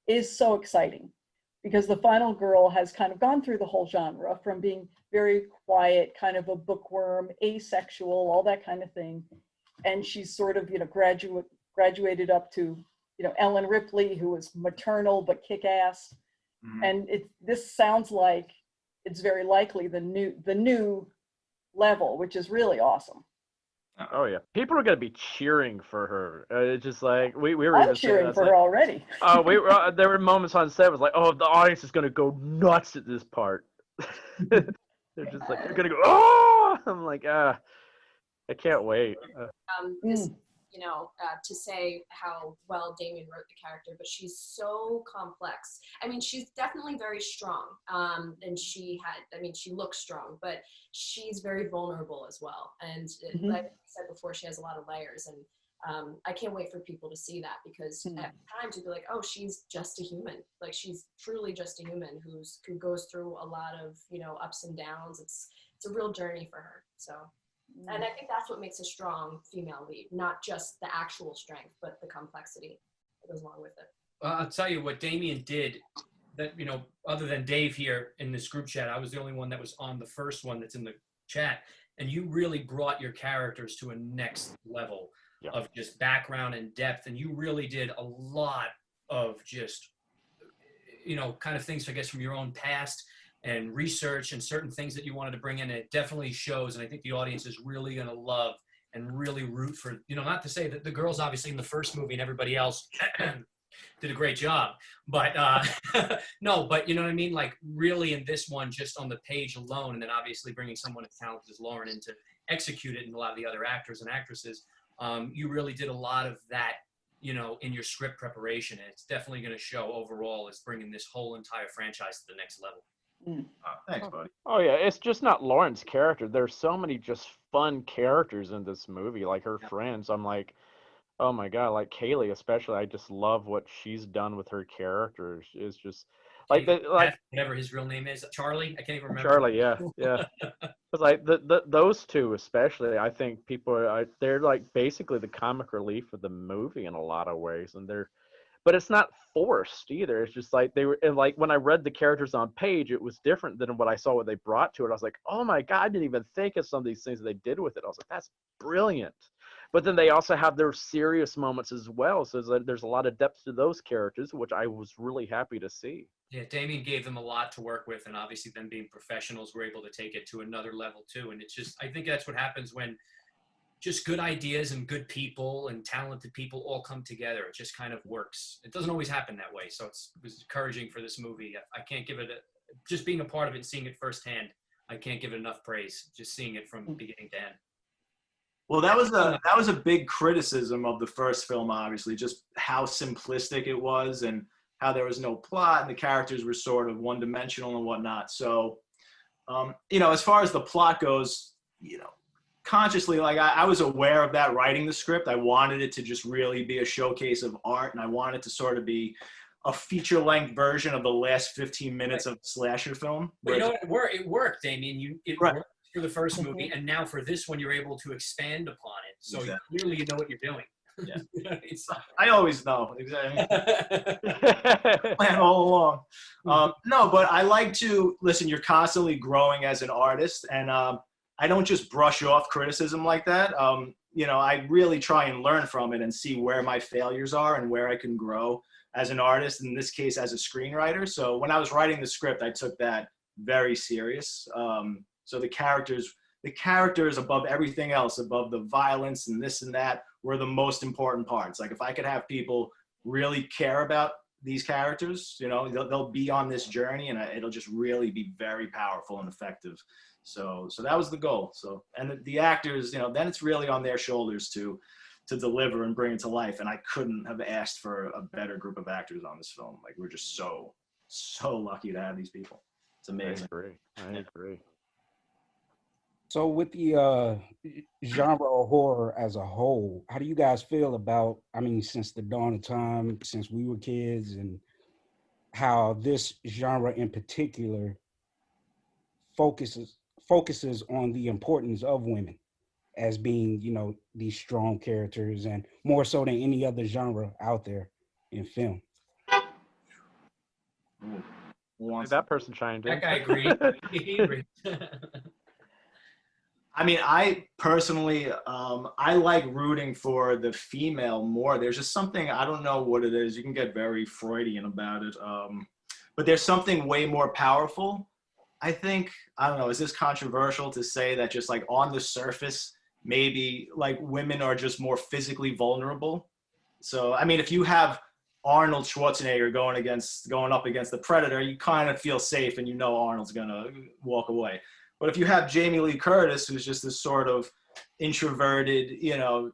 is so exciting, because the final girl has kind of gone through the whole genre, from being very quiet, kind of a bookworm, asexual, all that kind of thing. And she's sort of, you know, graduated up to, you know, Ellen Ripley, who was maternal but kick-ass. And this sounds like it's very likely the new level, which is really awesome. Oh yeah, people are gonna be cheering for her. It's just like we were I'm even saying cheering that, for like, her already. oh, there were moments on set. It was like, oh, the audience is gonna go nuts at this part. They're just like, they're gonna go, oh! I'm like, I can't wait. This, you know, to say how well Damien wrote the character, but she's so complex. I mean, she's definitely very strong, and she looks strong, but she's very vulnerable as well. And like I said before, she has a lot of layers, and I can't wait for people to see that, because at times you'd be like, oh, she's just a human. Like, she's truly just a human who goes through a lot of, you know, ups and downs. It's a real journey for her. So. And I think that's what makes a strong female lead, not just the actual strength, but the complexity that goes along with it. I'll tell you what Damien did, that, you know, other than Dave here in this group chat, I was the only one that was on the first one that's in the chat, and you really brought your characters to a next level of just background and depth, and you really did a lot of just, you know, kind of things, I guess, from your own past and research and certain things that you wanted to bring in. It definitely shows, and I think the audience is really going to love and really root for, you know, not to say that the girls obviously in the first movie and everybody else did a great job, but no, but you know what I mean? Like, really in this one, just on the page alone, and then obviously bringing someone as talented as Lauren in to execute it, and a lot of the other actors and actresses, you really did a lot of that, you know, in your script preparation, and it's definitely going to show overall as bringing this whole entire franchise to the next level. Thanks, buddy. Oh yeah, it's just not Lauren's character. There's so many just fun characters in this movie, like her friends. I'm like, oh my god, like Kaylee especially. I just love what she's done with her characters. It's just like whatever his real name is, Charlie. I can't even remember. Charlie, yeah. It's like those two especially. I think they're like basically the comic relief of the movie in a lot of ways, and but it's not forced either. It's just like they were, and like when I read the characters on page, it was different than what I saw what they brought to it. I was like, oh my god, I didn't even think of some of these things that they did with it. I was like, that's brilliant. But then they also have their serious moments as well. So there's a lot of depth to those characters, which I was really happy to see. Yeah, Damien gave them a lot to work with, and obviously them being professionals, were able to take it to another level too. And it's just, I think that's what happens when just good ideas and good people and talented people all come together. It just kind of works. It doesn't always happen that way. So it was encouraging for this movie. I can't give it just being a part of it and seeing it firsthand, I can't give it enough praise, just seeing it from beginning to end. Well, that was a big criticism of the first film, obviously, just how simplistic it was and how there was no plot and the characters were sort of one-dimensional and whatnot. So, you know, as far as the plot goes, you know, consciously, like I was aware of that writing the script. I wanted it to just really be a showcase of art, and I wanted to sort of be a feature-length version of the last 15 minutes of the slasher film. But you know what? It worked, Damien. It worked for the first movie, and now for this one, you're able to expand upon it. So clearly you know what you're doing. Yeah. I always know. Exactly. Plan all along. No, but I like to, listen, you're constantly growing as an artist, and I don't just brush off criticism like that. You know, I really try and learn from it and see where my failures are and where I can grow as an artist, in this case, as a screenwriter. So when I was writing the script, I took that very serious. So the characters above everything else, above the violence and this and that, were the most important parts. Like, if I could have people really care about these characters. You know, they'll be on this journey, and it'll just really be very powerful and effective. So that was the goal. So, and the actors, you know, then it's really on their shoulders to deliver and bring it to life. And I couldn't have asked for a better group of actors on this film. Like, we're just so lucky to have these people. It's amazing. I agree. So with the genre of horror as a whole, how do you guys feel about, I mean, since the dawn of time, since we were kids, and how this genre in particular focuses on the importance of women as being, you know, these strong characters, and more so than any other genre out there in film? That person chimed in. That guy agreed. He agreed. I mean, I personally, I like rooting for the female more. There's just something, I don't know what it is. You can get very Freudian about it. But there's something way more powerful. I think, I don't know, is this controversial to say that just like on the surface, maybe like women are just more physically vulnerable? So, I mean, if you have Arnold Schwarzenegger going up against the Predator, you kind of feel safe and you know Arnold's gonna walk away. But if you have Jamie Lee Curtis, who's just this sort of introverted, you know,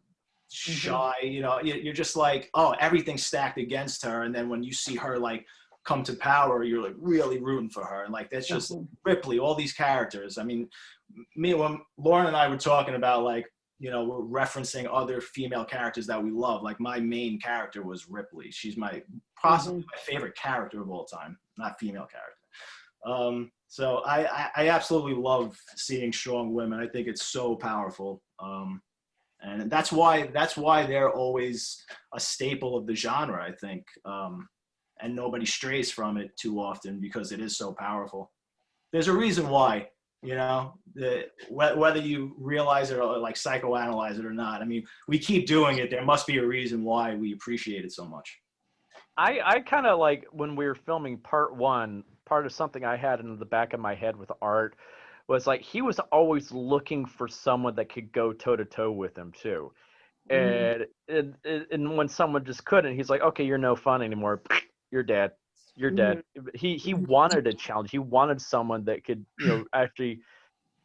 shy, you know, you're just like, oh, everything's stacked against her. And then when you see her like come to power, you're like really rooting for her. And like, that's just Ripley, all these characters. I mean, when Lauren and I were talking about, like, you know, we're referencing other female characters that we love. Like, my main character was Ripley. She's possibly my favorite character of all time, not female character. So I absolutely love seeing strong women. I think it's so powerful. And that's why they're always a staple of the genre, I think. And nobody strays from it too often because it is so powerful. There's a reason why, you know, whether you realize it or like psychoanalyze it or not. I mean, we keep doing it. There must be a reason why we appreciate it so much. I kind of like, when we were filming part one, part of something I had in the back of my head with Art was like, he was always looking for someone that could go toe to toe with him too. And when someone just couldn't, he's like, okay, you're no fun anymore. You're dead. You're dead. He wanted a challenge. He wanted someone that could, you know, actually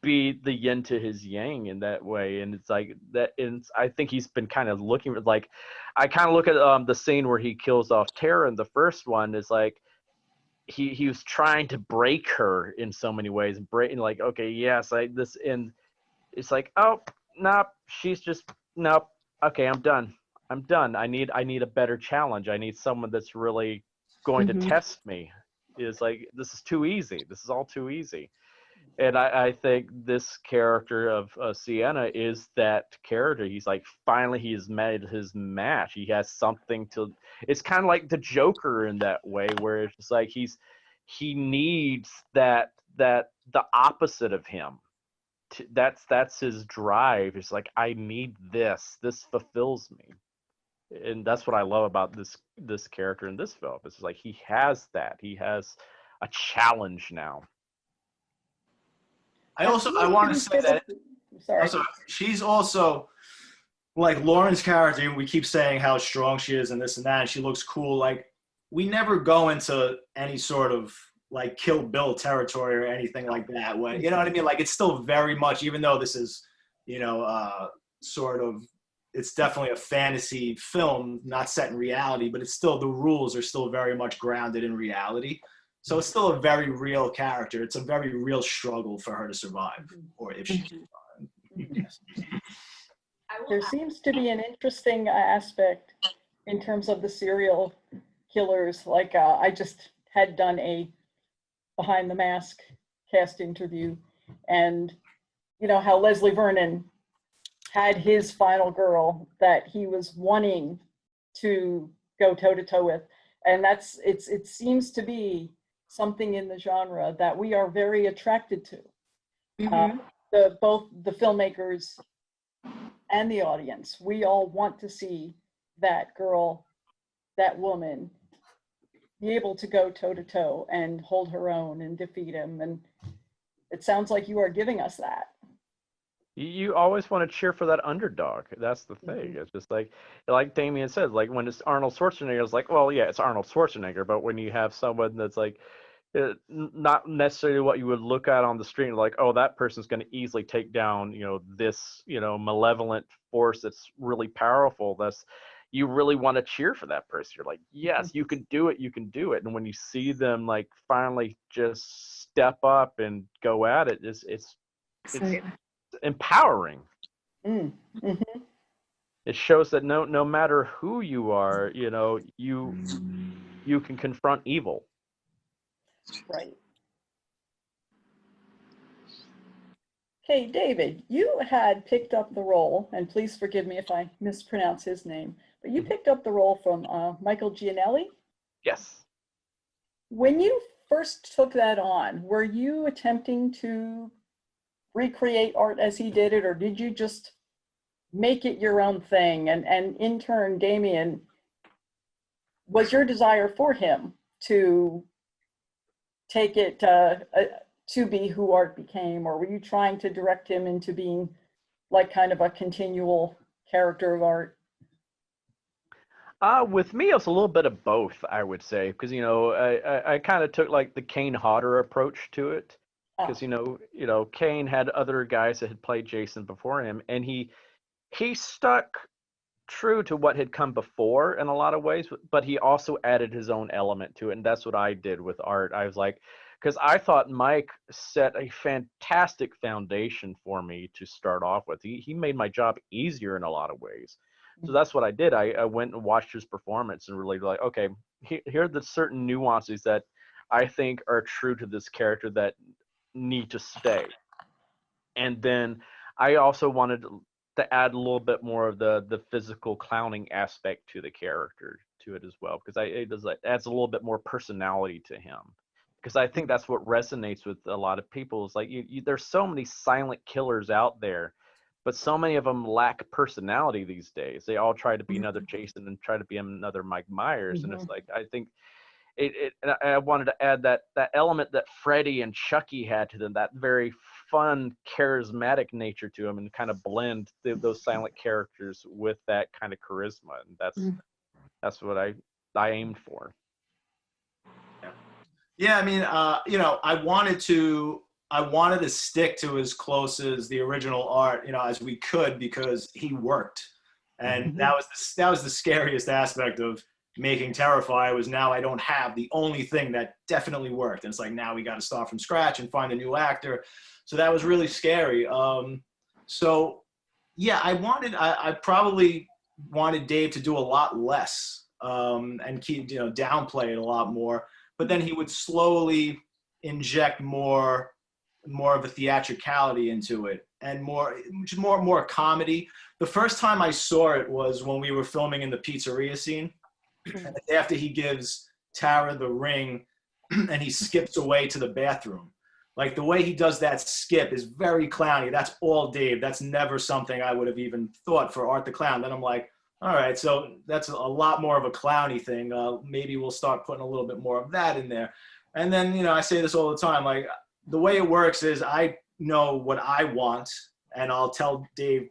be the yin to his yang in that way. And it's like that. And I think he's been kind of looking at, like, I kind of look at the scene where he kills off Tara in the first one, is like, he was trying to break her in so many ways, breaking, like, okay, yes, I this, and it's like, oh, nope, she's just, nope, okay, I'm done. I need a better challenge. I need someone that's really going to test me. Is like, this is too easy. This is all too easy. And I think this character of Sienna is that character. He's like, finally he's met his match. He has something to, it's kind of like the Joker in that way, where it's just like he needs that the opposite of him. That's his drive. It's like, I need this. This fulfills me. And that's what I love about this character in this film. It's like, he has that. He has a challenge now. I want to say that also, she's also like Lauren's character. We keep saying how strong she is and this and that, and she looks cool. Like, we never go into any sort of like Kill Bill territory or anything like that. When, you know what I mean? Like, it's still very much, even though this is, you know, sort of, it's definitely a fantasy film, not set in reality, but it's still, the rules are still very much grounded in reality. So it's still a very real character. It's a very real struggle for her to survive, or if she survives. There seems to be an interesting aspect in terms of the serial killers. Like, I just had done a Behind the Mask cast interview, and you know how Leslie Vernon had his final girl that he was wanting to go toe to toe with, and it seems to be something in the genre that we are very attracted to. Both the filmmakers and the audience, we all want to see that girl, that woman, be able to go toe to toe and hold her own and defeat him. And it sounds like you are giving us that. You always want to cheer for that underdog. That's the thing. It's just like Damien says, like when it's Arnold Schwarzenegger, it's like, well, yeah, it's Arnold Schwarzenegger. But when you have someone that's like not necessarily what you would look at on the street, like, oh, that person's going to easily take down, this, malevolent force that's really powerful. You really want to cheer for that person. You're like, yes, you can do it. You can do it. And when you see them like finally just step up and go at it, it's empowering. It shows that no matter who you are, you can confront evil. Right. Okay, David, you had picked up the role, and please forgive me if I mispronounce his name, but you picked up the role from Michael Gianelli. Yes. When you first took that on, were you attempting to recreate art as he did it, or did you just make it your own thing? And in turn, Damien, was your desire for him to take it to be who Art became, or were you trying to direct him into being like kind of a continual character of Art? With me, it's a little bit of both, I would say, because I kind of took like the Kane Hodder approach to it, because Kane had other guys that had played Jason before him, and he stuck true to what had come before in a lot of ways, but he also added his own element to it, and that's what I did with Art. I was like, because I thought Mike set a fantastic foundation for me to start off with. He made my job easier in a lot of ways. So that's what I did. I went and watched his performance and really like, okay, here are the certain nuances that I think are true to this character that need to stay. And then I also wanted to add a little bit more of the physical clowning aspect to the character to it as well, because it adds a little bit more personality to him. Because I think that's what resonates with a lot of people. Is like there's so many silent killers out there, but so many of them lack personality these days. They all try to be another Jason and try to be another Mike Myers, and it's like I think and I wanted to add that element that Freddy and Chucky had to them, that very fun, charismatic nature to them, and kind of blend those silent characters with that kind of charisma, and that's what I aimed for. Yeah, I mean, I wanted to stick to as close as the original Art, as we could, because he worked, and that was the scariest aspect of making Terrifier, was now I don't have the only thing that definitely worked, and it's like now we got to start from scratch and find a new actor, so that was really scary. So yeah, I probably wanted Dave to do a lot less, and keep downplay it a lot more. But then he would slowly inject more of a theatricality into it, and more comedy. The first time I saw it was when we were filming in the pizzeria scene, and after he gives Tara the ring, and he skips away to the bathroom. Like the way he does that skip is very clowny. That's all Dave. That's never something I would have even thought for Art the Clown. Then I'm like, all right, so that's a lot more of a clowny thing. Maybe we'll start putting a little bit more of that in there. And then, I say this all the time, like the way it works is I know what I want, and I'll tell Dave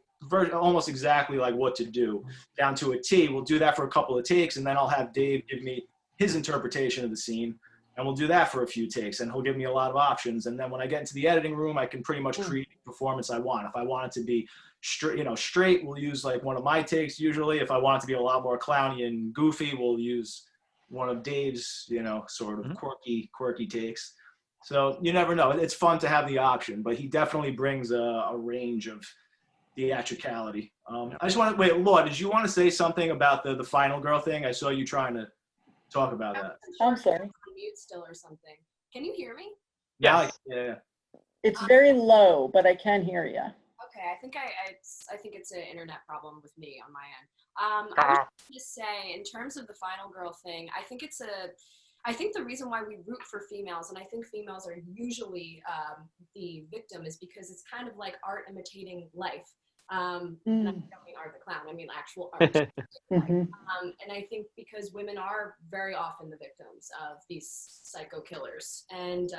almost exactly like what to do down to a T. We'll do that for a couple of takes, and then I'll have Dave give me his interpretation of the scene, and we'll do that for a few takes, and he'll give me a lot of options. And then when I get into the editing room, I can pretty much create the performance I want. If I want it to be straight, we'll use like one of my takes usually. If I want it to be a lot more clowny and goofy, we'll use one of Dave's, sort of quirky takes. So you never know. It's fun to have the option, but he definitely brings a range of theatricality. I just want to wait, Laura, did you want to say something about the final girl thing? I saw you trying to talk about that. I'm sorry. On mute still or something. Can you hear me? Yes. Yeah. It's very low, but I can hear you. Okay, I think it's an internet problem with me on my end. I was just say, in terms of the final girl thing, I think the reason why we root for females, and I think females are usually the victim, is because it's kind of like art imitating life. And I don't mean Art the Clown, I mean actual art. And I think because women are very often the victims of these psycho killers, and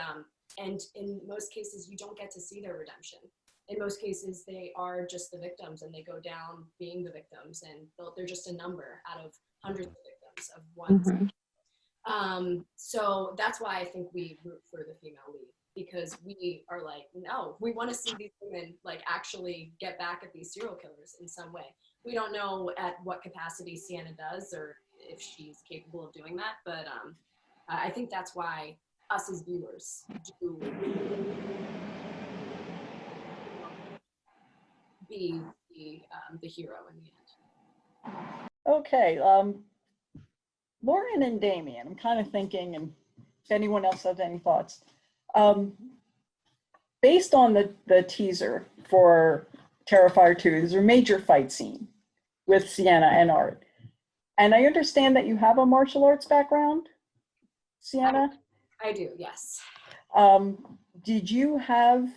in most cases you don't get to see their redemption. in most cases, they are just the victims and they go down being the victims, and they're just a number out of hundreds of victims of one. So that's why I think we root for the female lead, because we are like, no, we want to see these women like actually get back at these serial killers in some way. We don't know at what capacity Sienna does or if she's capable of doing that, but I think that's why us as viewers do be the hero in the end. Okay, Lauren and Damien, I'm kind of thinking, and if anyone else has any thoughts. Based on the teaser for Terrifier 2, there's a major fight scene with Sienna and Art. And I understand that you have a martial arts background, Sienna? I do, yes. Did you have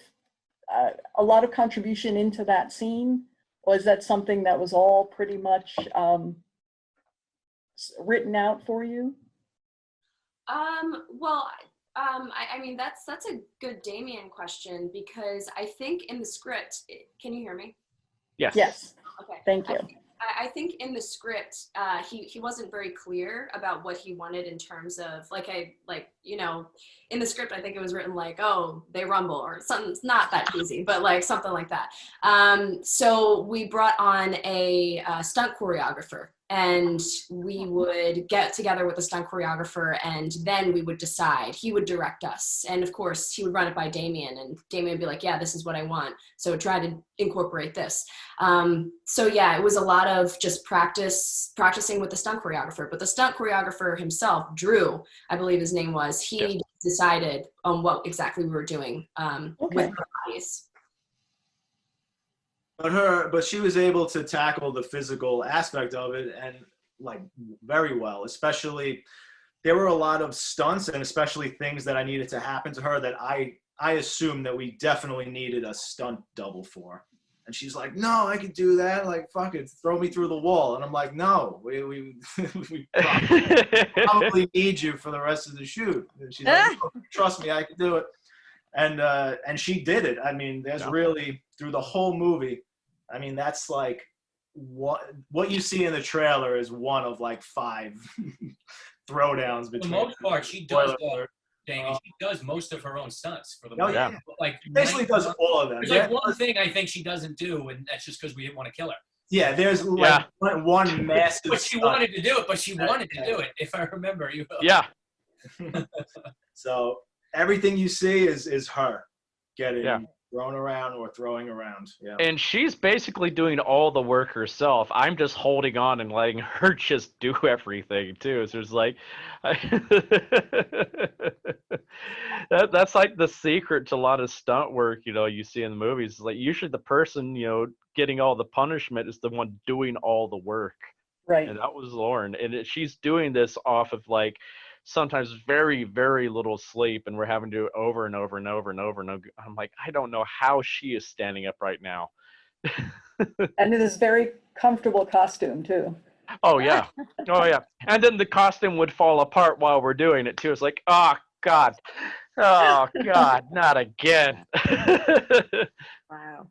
a lot of contribution into that scene? Or is that something that was all pretty much written out for you? Well, I mean, that's a good Damien question, because I think in the script, can you hear me? Yes. Yes. Okay. Thank you. I think in the script, he wasn't very clear about what he wanted in terms of in the script, I think it was written like, oh, they rumble or something. It's not that easy, but like something like that. So we brought on a stunt choreographer, and we would get together with the stunt choreographer, and then we would decide. He would direct us, and of course he would run it by Damien, and Damien would be like, yeah, this is what I want, so try to incorporate this. So yeah, it was a lot of just practicing with the stunt choreographer, but the stunt choreographer himself, Drew, I believe his name was, he decided on what exactly we were doing with our bodies. But she was able to tackle the physical aspect of it, and like very well. Especially, there were a lot of stunts, and especially things that I needed to happen to her that I assumed that we definitely needed a stunt double for. And she's like, "No, I can do that. Like, fuck it, throw me through the wall." And I'm like, "No, we probably need you for the rest of the shoot." And she's like, "No, trust me, I can do it." And she did it. I mean, there's really, through the whole movie, I mean, that's like what you see in the trailer is one of like 5 throwdowns between. For the most part, she does Damien, she does most of her own stunts for the movie. Yeah. Like Basically does all of them. There's like one thing I think she doesn't do, and that's just because we didn't want to kill her. Yeah, there's like one massive But she wanted to do it, if I remember. Yeah. So everything you see is her getting thrown around or throwing around. Yeah. And she's basically doing all the work herself. I'm just holding on and letting her just do everything too. So it's like that's like the secret to a lot of stunt work, you see in the movies. Like usually the person, getting all the punishment is the one doing all the work. Right. And that was Lauren. And she's doing this off of like sometimes very, very little sleep, and we're having to do it over and over and over and over and over. I'm like, I don't know how she is standing up right now. And it is very comfortable costume too. Oh yeah. Oh yeah. And then the costume would fall apart while we're doing it too. It's like, oh God, not again. Wow.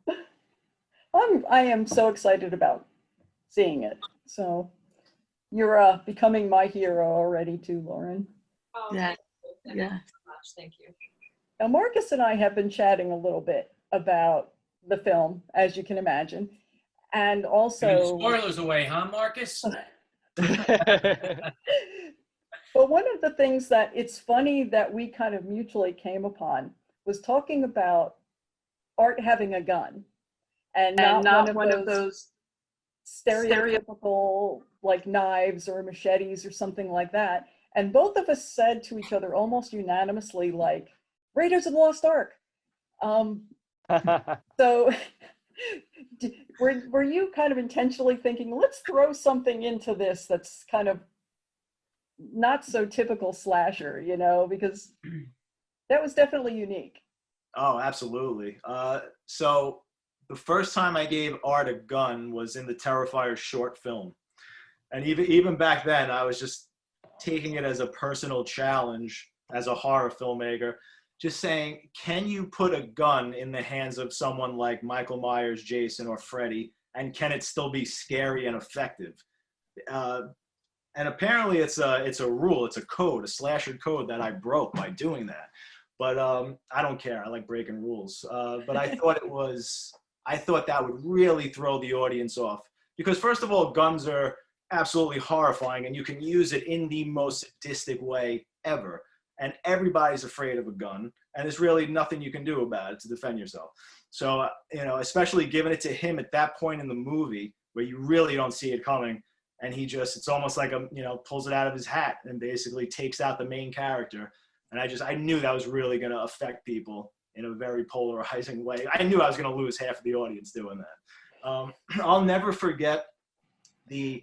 I am so excited about seeing it. So you're becoming my hero already too, Lauren. Oh, Yeah. Thank you so much. Thank you. Now, Marcus and I have been chatting a little bit about the film, as you can imagine, and also spoilers away, huh, Marcus? But one of the things that it's funny that we kind of mutually came upon was talking about Art having a gun, and not one of those stereotypical like knives or machetes or something like that. And both of us said to each other almost unanimously, like, Raiders of the Lost Ark. So were you kind of intentionally thinking, let's throw something into this that's kind of not so typical slasher, because that was definitely unique. Oh, absolutely. So the first time I gave Art a gun was in the Terrifier short film. And even back then, I was just taking it as a personal challenge as a horror filmmaker. just saying, can you put a gun in the hands of someone like Michael Myers, Jason, or Freddy, and can it still be scary and effective? And apparently it's a rule, it's a code, a slasher code that I broke by doing that. But I don't care. I like breaking rules. But I thought that would really throw the audience off. Because first of all, guns are absolutely horrifying, and you can use it in the most sadistic way ever. And everybody's afraid of a gun, and there's really nothing you can do about it to defend yourself. So, especially giving it to him at that point in the movie where you really don't see it coming, and it's almost like pulls it out of his hat and basically takes out the main character. And I knew that was really going to affect people in a very polarizing way. I knew I was going to lose half of the audience doing that. I'll never forget the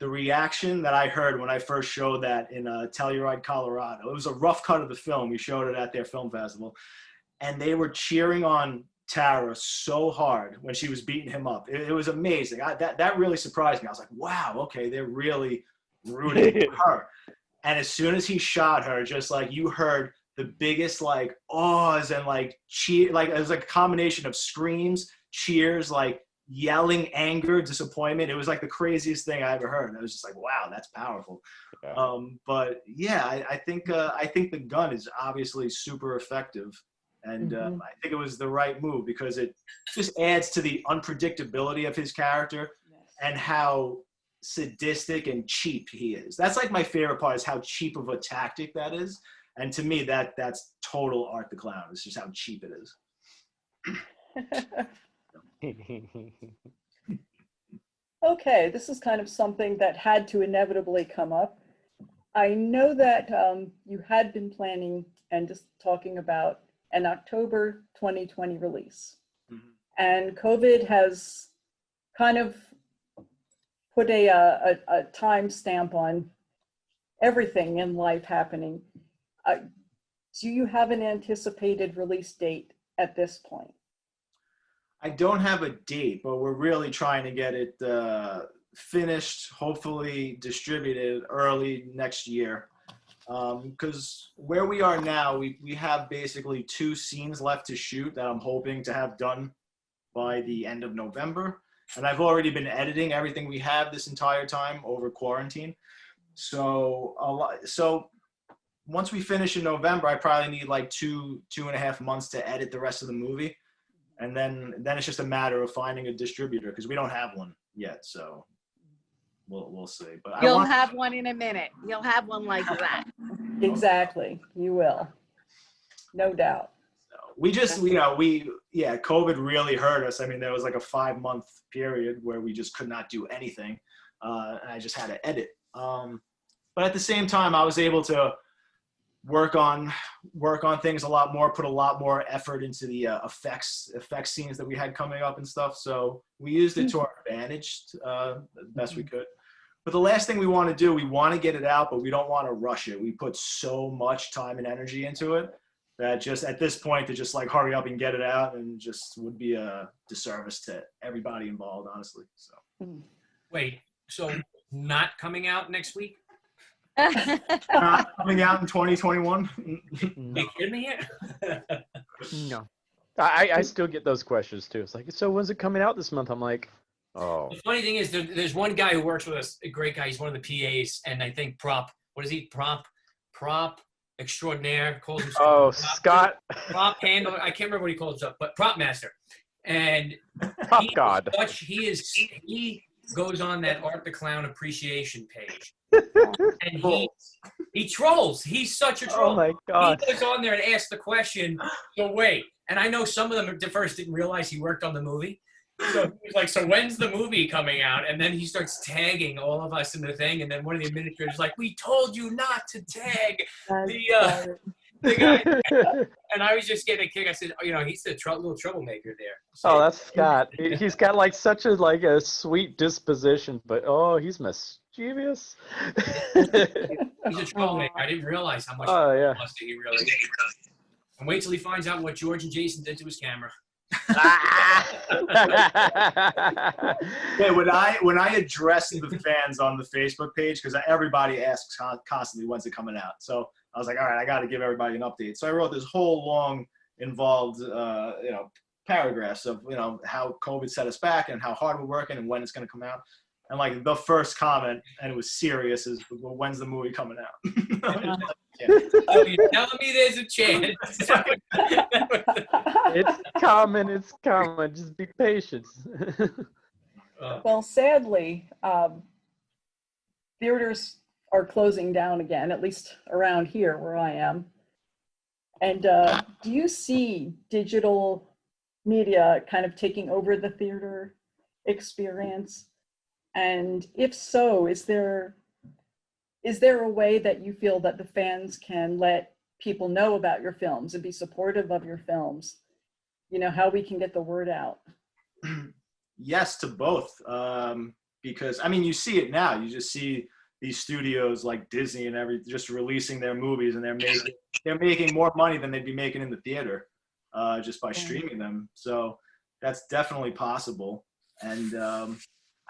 reaction that I heard when I first showed that in Telluride, Colorado. It was a rough cut of the film. We showed it at their film festival. And they were cheering on Tara so hard when she was beating him up. It was amazing. That really surprised me. I was like, wow, okay, they're really rooting for her. And as soon as he shot her, just like you heard the biggest like awes and like cheer, like it was like a combination of screams, cheers, like yelling, anger, disappointment. It was like the craziest thing I ever heard. I was just like, wow, that's powerful. Yeah. But yeah, I think the gun is obviously super effective. And I think it was the right move because it just adds to the unpredictability of his character and how sadistic and cheap he is. That's like my favorite part is how cheap of a tactic that is. And to me, that's total Art the Clown. It's just how cheap it is. Okay, this is kind of something that had to inevitably come up. I know that you had been planning and just talking about an October 2020 release. Mm-hmm. And COVID has kind of put a time stamp on everything in life happening. Do you have an anticipated release date at this point? I don't have a date, but we're really trying to get it finished, hopefully distributed early next year. Because where we are now, we have basically 2 scenes left to shoot that I'm hoping to have done by the end of November. And I've already been editing everything we have this entire time over quarantine. So once we finish in November, I probably need like 2.5 months to edit the rest of the movie. And then it's just a matter of finding a distributor because we don't have one yet. So we'll see. But you'll have one in a minute. You'll have one like that. Exactly. You will. No doubt. We just, COVID really hurt us. I mean, there was like a 5-month period where we just could not do anything. And I just had to edit. But at the same time, I was able to work on things a lot more, put a lot more effort into the effects scenes that we had coming up and stuff. So we used it to our advantage the best we could. But the last thing we want to do, we want to get it out, but we don't want to rush it. We put so much time and energy into it that just at this point to just like hurry up and get it out and just would be a disservice to everybody involved, honestly. So. Wait, so not coming out next week? Not coming out in 2021? You kidding me? No. I still get those questions too. It's like, so when's it coming out this month? I'm like, oh. The funny thing is there's one guy who works with us, a great guy. He's one of the PAs, and I think prop extraordinaire, calls himself. Oh, Scott. Prop handler. I can't remember what he calls himself, but prop master. And he goes on that Art the Clown appreciation page. And he trolls. He's such a troll. Oh my God. He goes on there and asks the question, so wait. And I know some of them at first didn't realize he worked on the movie. So he was like, so when's the movie coming out? And then he starts tagging all of us in the thing. And then one of the administrators is like, we told you not to tag the guy. And I was just getting a kick. I said, he's the little troublemaker there. So, oh, that's Scott. He's got like such a sweet disposition, but he's mischievous. He's a troublemaker. I didn't realize how much he really did. And wait till he finds out what George and Jason did to his camera. Yeah, when I address the fans on the Facebook page, because everybody asks constantly when's it coming out, so I was like, all right, I got to give everybody an update. So I wrote this whole long, involved, paragraphs of, how COVID set us back and how hard we're working and when it's going to come out. And like the first comment, and it was serious, is, well, when's the movie coming out? Oh, you're telling me there's a chance? It's coming. It's coming. Just be patient. Well, sadly, theaters are closing down again, at least around here where I am. And do you see digital media kind of taking over the theater experience? And if so, is there a way that you feel that the fans can let people know about your films and be supportive of your films? How we can get the word out? Yes to both. Because, I mean, you see it now. You just see these studios like Disney and just releasing their movies, and they're making more money than they'd be making in the theater just by streaming them. So that's definitely possible. And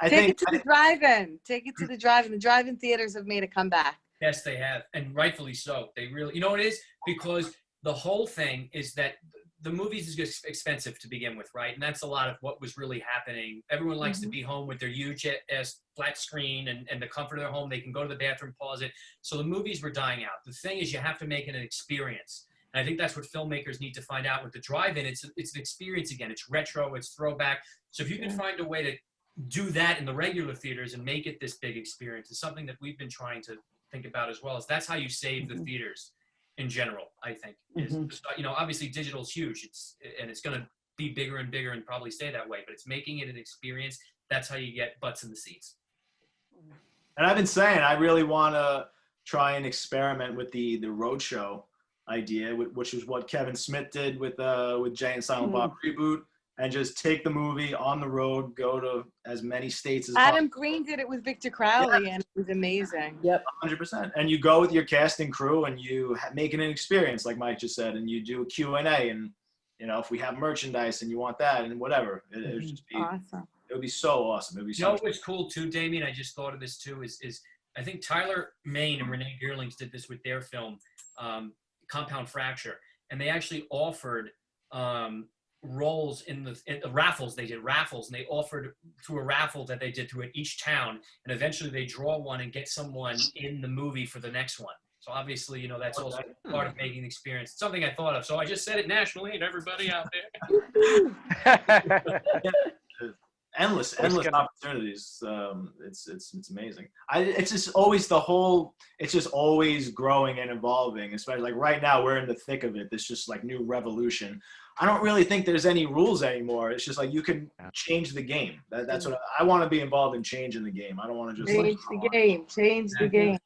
Take it to the drive-in. The drive-in theaters have made a comeback. Yes, they have, and rightfully so. They really, you know what it is? Because the whole thing is that the movies is just expensive to begin with, right? And that's a lot of what was really happening. Everyone likes to be home with their huge ass flat screen and the comfort of their home. They can go to the bathroom, pause it. So the movies were dying out. The thing is, you have to make it an experience. And I think that's what filmmakers need to find out with the drive-in. It's an experience again. It's retro, it's throwback. So if you can find a way to do that in the regular theaters and make it this big experience, it's something that we've been trying to think about as well. Is that's how you save the theaters in general, I think. Is, obviously digital is huge. It's going to be bigger and bigger and probably stay that way, but it's making it an experience. That's how you get butts in the seats. And I've been saying, I really want to try and experiment with the roadshow idea, which is what Kevin Smith did with Jay and Silent Bob Reboot, and just take the movie on the road, go to as many states as Adam Green did it with Victor Crowley, and it was amazing. Yep. 100%. And you go with your cast and crew, and you make it an experience, like Mike just said, and you do a Q&A, and if we have merchandise and you want that and whatever, it would just be awesome. It would be so awesome. It would be so. You know what's cool too, Damien? I just thought of this too. Is I think Tyler Main and Renee Geerlings did this with their film, Compound Fracture, and they actually offered roles in the raffles. They did raffles, and they offered through a raffle that they did through each town, and eventually they draw one and get someone in the movie for the next one. So obviously, that's also part of making the experience. It's something I thought of. So I just said it nationally and everybody out there. Endless opportunities. It's amazing. It's just always growing and evolving, especially like right now we're in the thick of it. This just like new revolution. I don't really think there's any rules anymore. It's just like you can change the game. That's what I want to be involved in, changing the game. I don't want to just change the game. Change the game.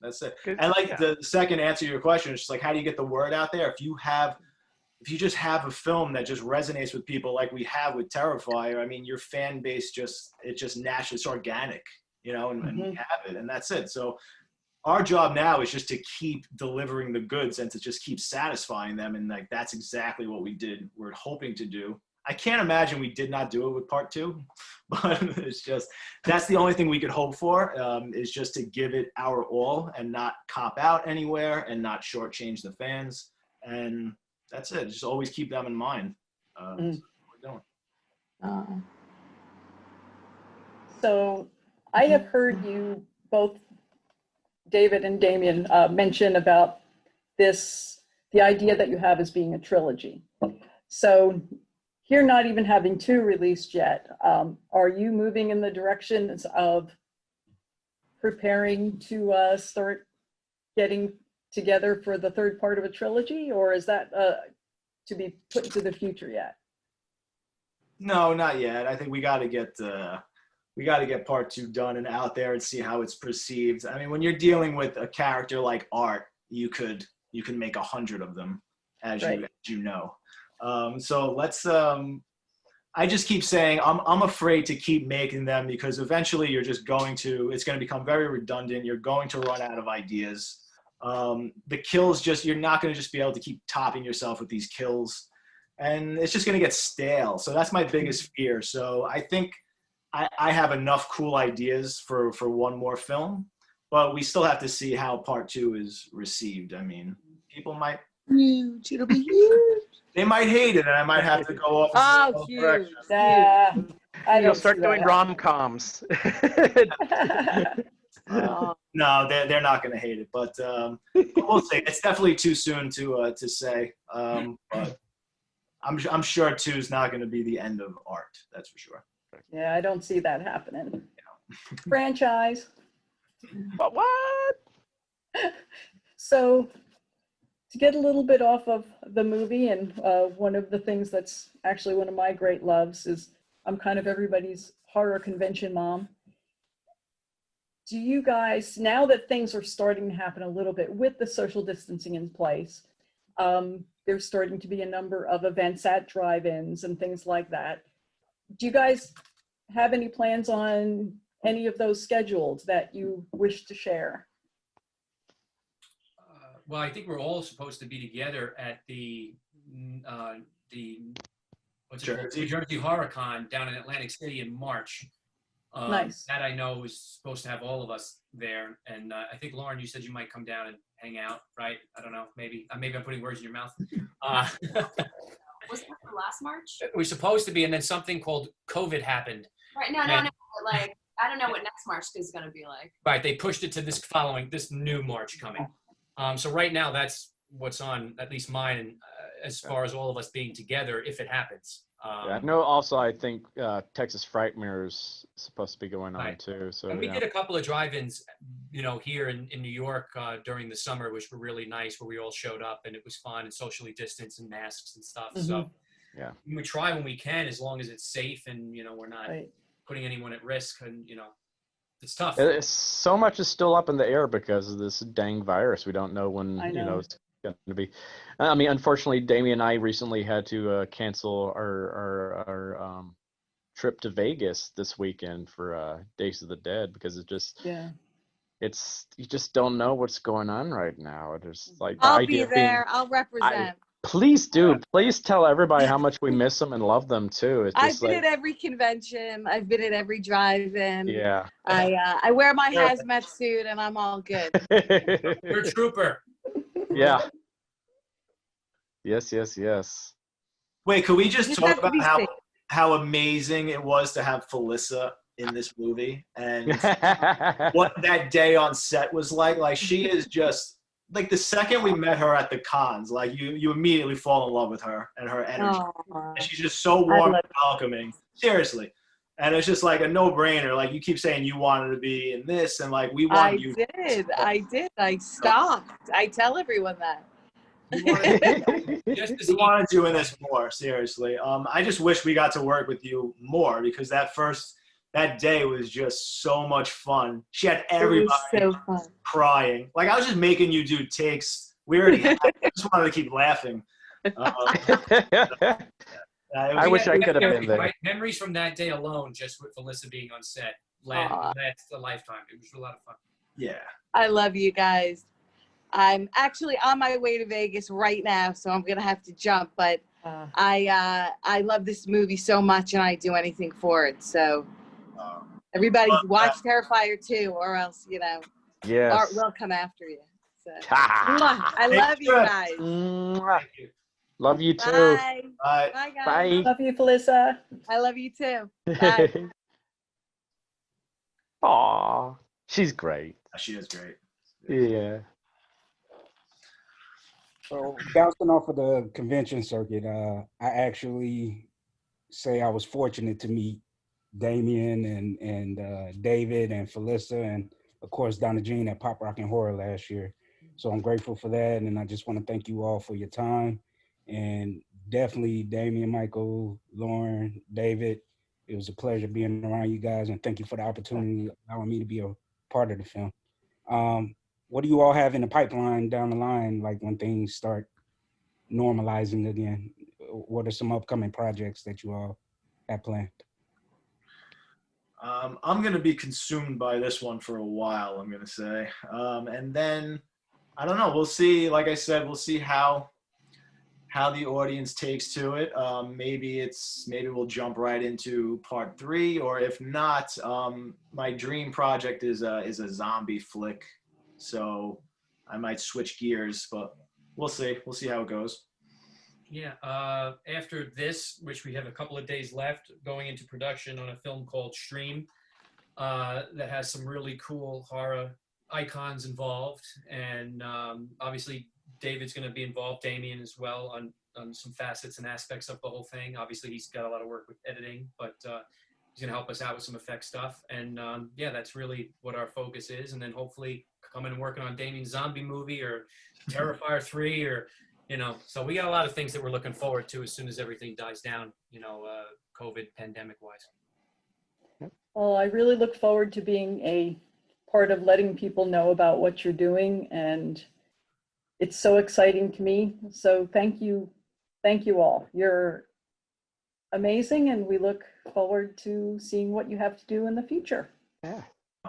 That's it. And like the second answer to your question is just like, how do you get the word out there? If you just have a film that just resonates with people like we have with Terrifier, I mean, your fan base it's naturally, it's organic, and we have it, and that's it. So our job now is just to keep delivering the goods and to just keep satisfying them. And like, that's exactly what we're hoping to do. I can't imagine we did not do it with part 2, but that's the only thing we could hope for, is just to give it our all and not cop out anywhere and not shortchange the fans. And that's it. Just always keep them in mind. That's what we're doing. So I have heard you both, David and Damien, mention about the idea that you have as being a trilogy. So here, not even having 2 released yet, are you moving in the directions of preparing to start getting together for the 3rd part of a trilogy, or is that to be put into the future yet? No, not yet. I think we got to get part 2 done and out there and see how it's perceived. I mean, when you're dealing with a character like Art, you can make 100 of them, as you know. So let's. I just keep saying I'm afraid to keep making them, because eventually it's going to become very redundant. You're going to run out of ideas. The kills you're not going to just be able to keep topping yourself with these kills, and it's just going to get stale. So that's my biggest fear. So I think I have enough cool ideas for one more film, but we still have to see how part 2 is received. I mean, people might, Huge. It'll be huge. they might hate it, and I might have to go off. Oh, in huge. direction. I You'll don't start see that doing rom-coms. Oh, No, they're not going to hate it, but we'll see. It's definitely too soon to say. But I'm sure 2 is not going to be the end of art. That's for sure. Yeah, I don't see that happening. Franchise. But what? So to get a little bit off of the movie, and one of the things that's actually one of my great loves is I'm kind of everybody's horror convention mom. Do you guys, now that things are starting to happen a little bit with the social distancing in place, there's starting to be a number of events at drive-ins and things like that. Do you guys have any plans on any of those scheduled that you wish to share? Well, I think we're all supposed to be together at the what's it called? Jersey. Jersey HorrorCon down in Atlantic City in March. Nice. That I know is supposed to have all of us there, and I think Lauren, you said you might come down and hang out, right? I don't know, maybe I'm putting words in your mouth. Was that for last March? We're supposed to be, and then something called COVID happened. Right. No. But like, I don't know what next March is going to be like. Right, they pushed it to this new March coming. So right now, that's what's on at least mine, and as far as all of us being together, if it happens. Yeah, no. Also, I think Texas Frightmare is supposed to be going on Right. too. So And we did a couple of drive-ins, here in New York during the summer, which were really nice, where we all showed up and it was fun and socially distanced and masks and stuff. So yeah, we try when we can, as long as it's safe and we're not Right. putting anyone at risk. And it's tough. so much is still up in the air because of this dang virus. We don't know when I know. it's going to be. I mean, unfortunately, Damien and I recently had to cancel our trip to Vegas this weekend for Days of the Dead because you just don't know what's going on right now. There's like the I'll idea be of being- there. I'll represent. Please do. Please tell everybody how much we miss them and love them too. It's I've just been like, at every convention. I've been at every drive-in. yeah. I wear my hazmat suit and I'm all good. You're a trooper. Yeah. Yes. Wait, could we just You talk have to about be safe. how amazing it was to have Felissa in this movie and what that day on set was like? Like, she is just like, the second we met her at the cons, like you immediately fall in love with her and her energy. Aw. And she's just so warm and welcoming. Seriously. And it's just like a no-brainer. Like, you keep saying you wanted to be in this, and like, we I want you. did. I stopped. I tell everyone that. Just as We wanted you in this more, seriously. I just wish we got to work with you more, because that day was just so much fun. She had everybody It was so fun. crying. Like, I was just making you do takes. We already had, I just wanted to keep laughing. I wish I could have been there. Right? Memories from that day alone, just with Felissa being on set, last a lifetime. It was a lot of fun. Yeah. I love you guys. I'm actually on my way to Vegas right now, so I'm gonna have to jump. But I love this movie so much, and I'd do anything for it. So everybody watch Terrifier 2, or else Yes. art will come after you. So I love you guys. Mwah. Love you too. Bye. Bye. Bye, guys. Bye. Love you, Felissa. I love you too. Bye. Aw, she's great. She is great. Yeah. So bouncing off of the convention circuit, I actually say I was fortunate to meet Damien and David and Felissa, and of course DonnaJean at Pop Rockin' Horror last year. So I'm grateful for that, and I just want to thank you all for your time, and definitely Damien, Michael, Lauren, David. It was a pleasure being around you guys, and thank you for the opportunity allowing me to be a part of the film. What do you all have in the pipeline down the line, like when things start normalizing again? What are some upcoming projects that you all have planned? I'm going to be consumed by this one for a while, I'm going to say. And then, I don't know, we'll see. Like I said, we'll see how how the audience takes to it. Maybe we'll jump right into part 3, or if not, my dream project is a zombie flick. So I might switch gears, but we'll see. We'll see how it goes. Yeah, after this, which we have a couple of days left, going into production on a film called Stream that has some really cool horror icons involved. And obviously, David's going to be involved, Damien as well, on some facets and aspects of the whole thing. Obviously, he's got a lot of work with editing, but he's going to help us out with some effect stuff. And yeah, that's really what our focus is. And then hopefully coming and working on Damien's zombie movie or Terrifier 3 or, you know, so we got a lot of things that we're looking forward to as soon as everything dies down, you know, COVID pandemic wise. Well, I really look forward to being a part of letting people know about what you're doing, and it's so exciting to me. So thank you all. You're amazing, and we look forward to seeing what you have to do in the future. Yeah.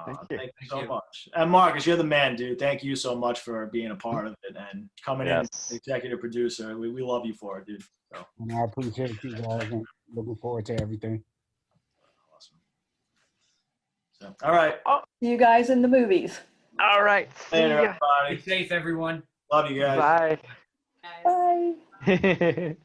Thank Thank you so much. And Marcus, you're the man, dude. Thank you so much for being a part of it and coming in as executive producer. We love you for it, dude. So. And I appreciate you guys and looking forward to everything. Awesome. So, all right. See you guys in the movies. All right. Later, Be everybody. safe, everyone. Love you guys. Bye. Guys. Bye. Bye.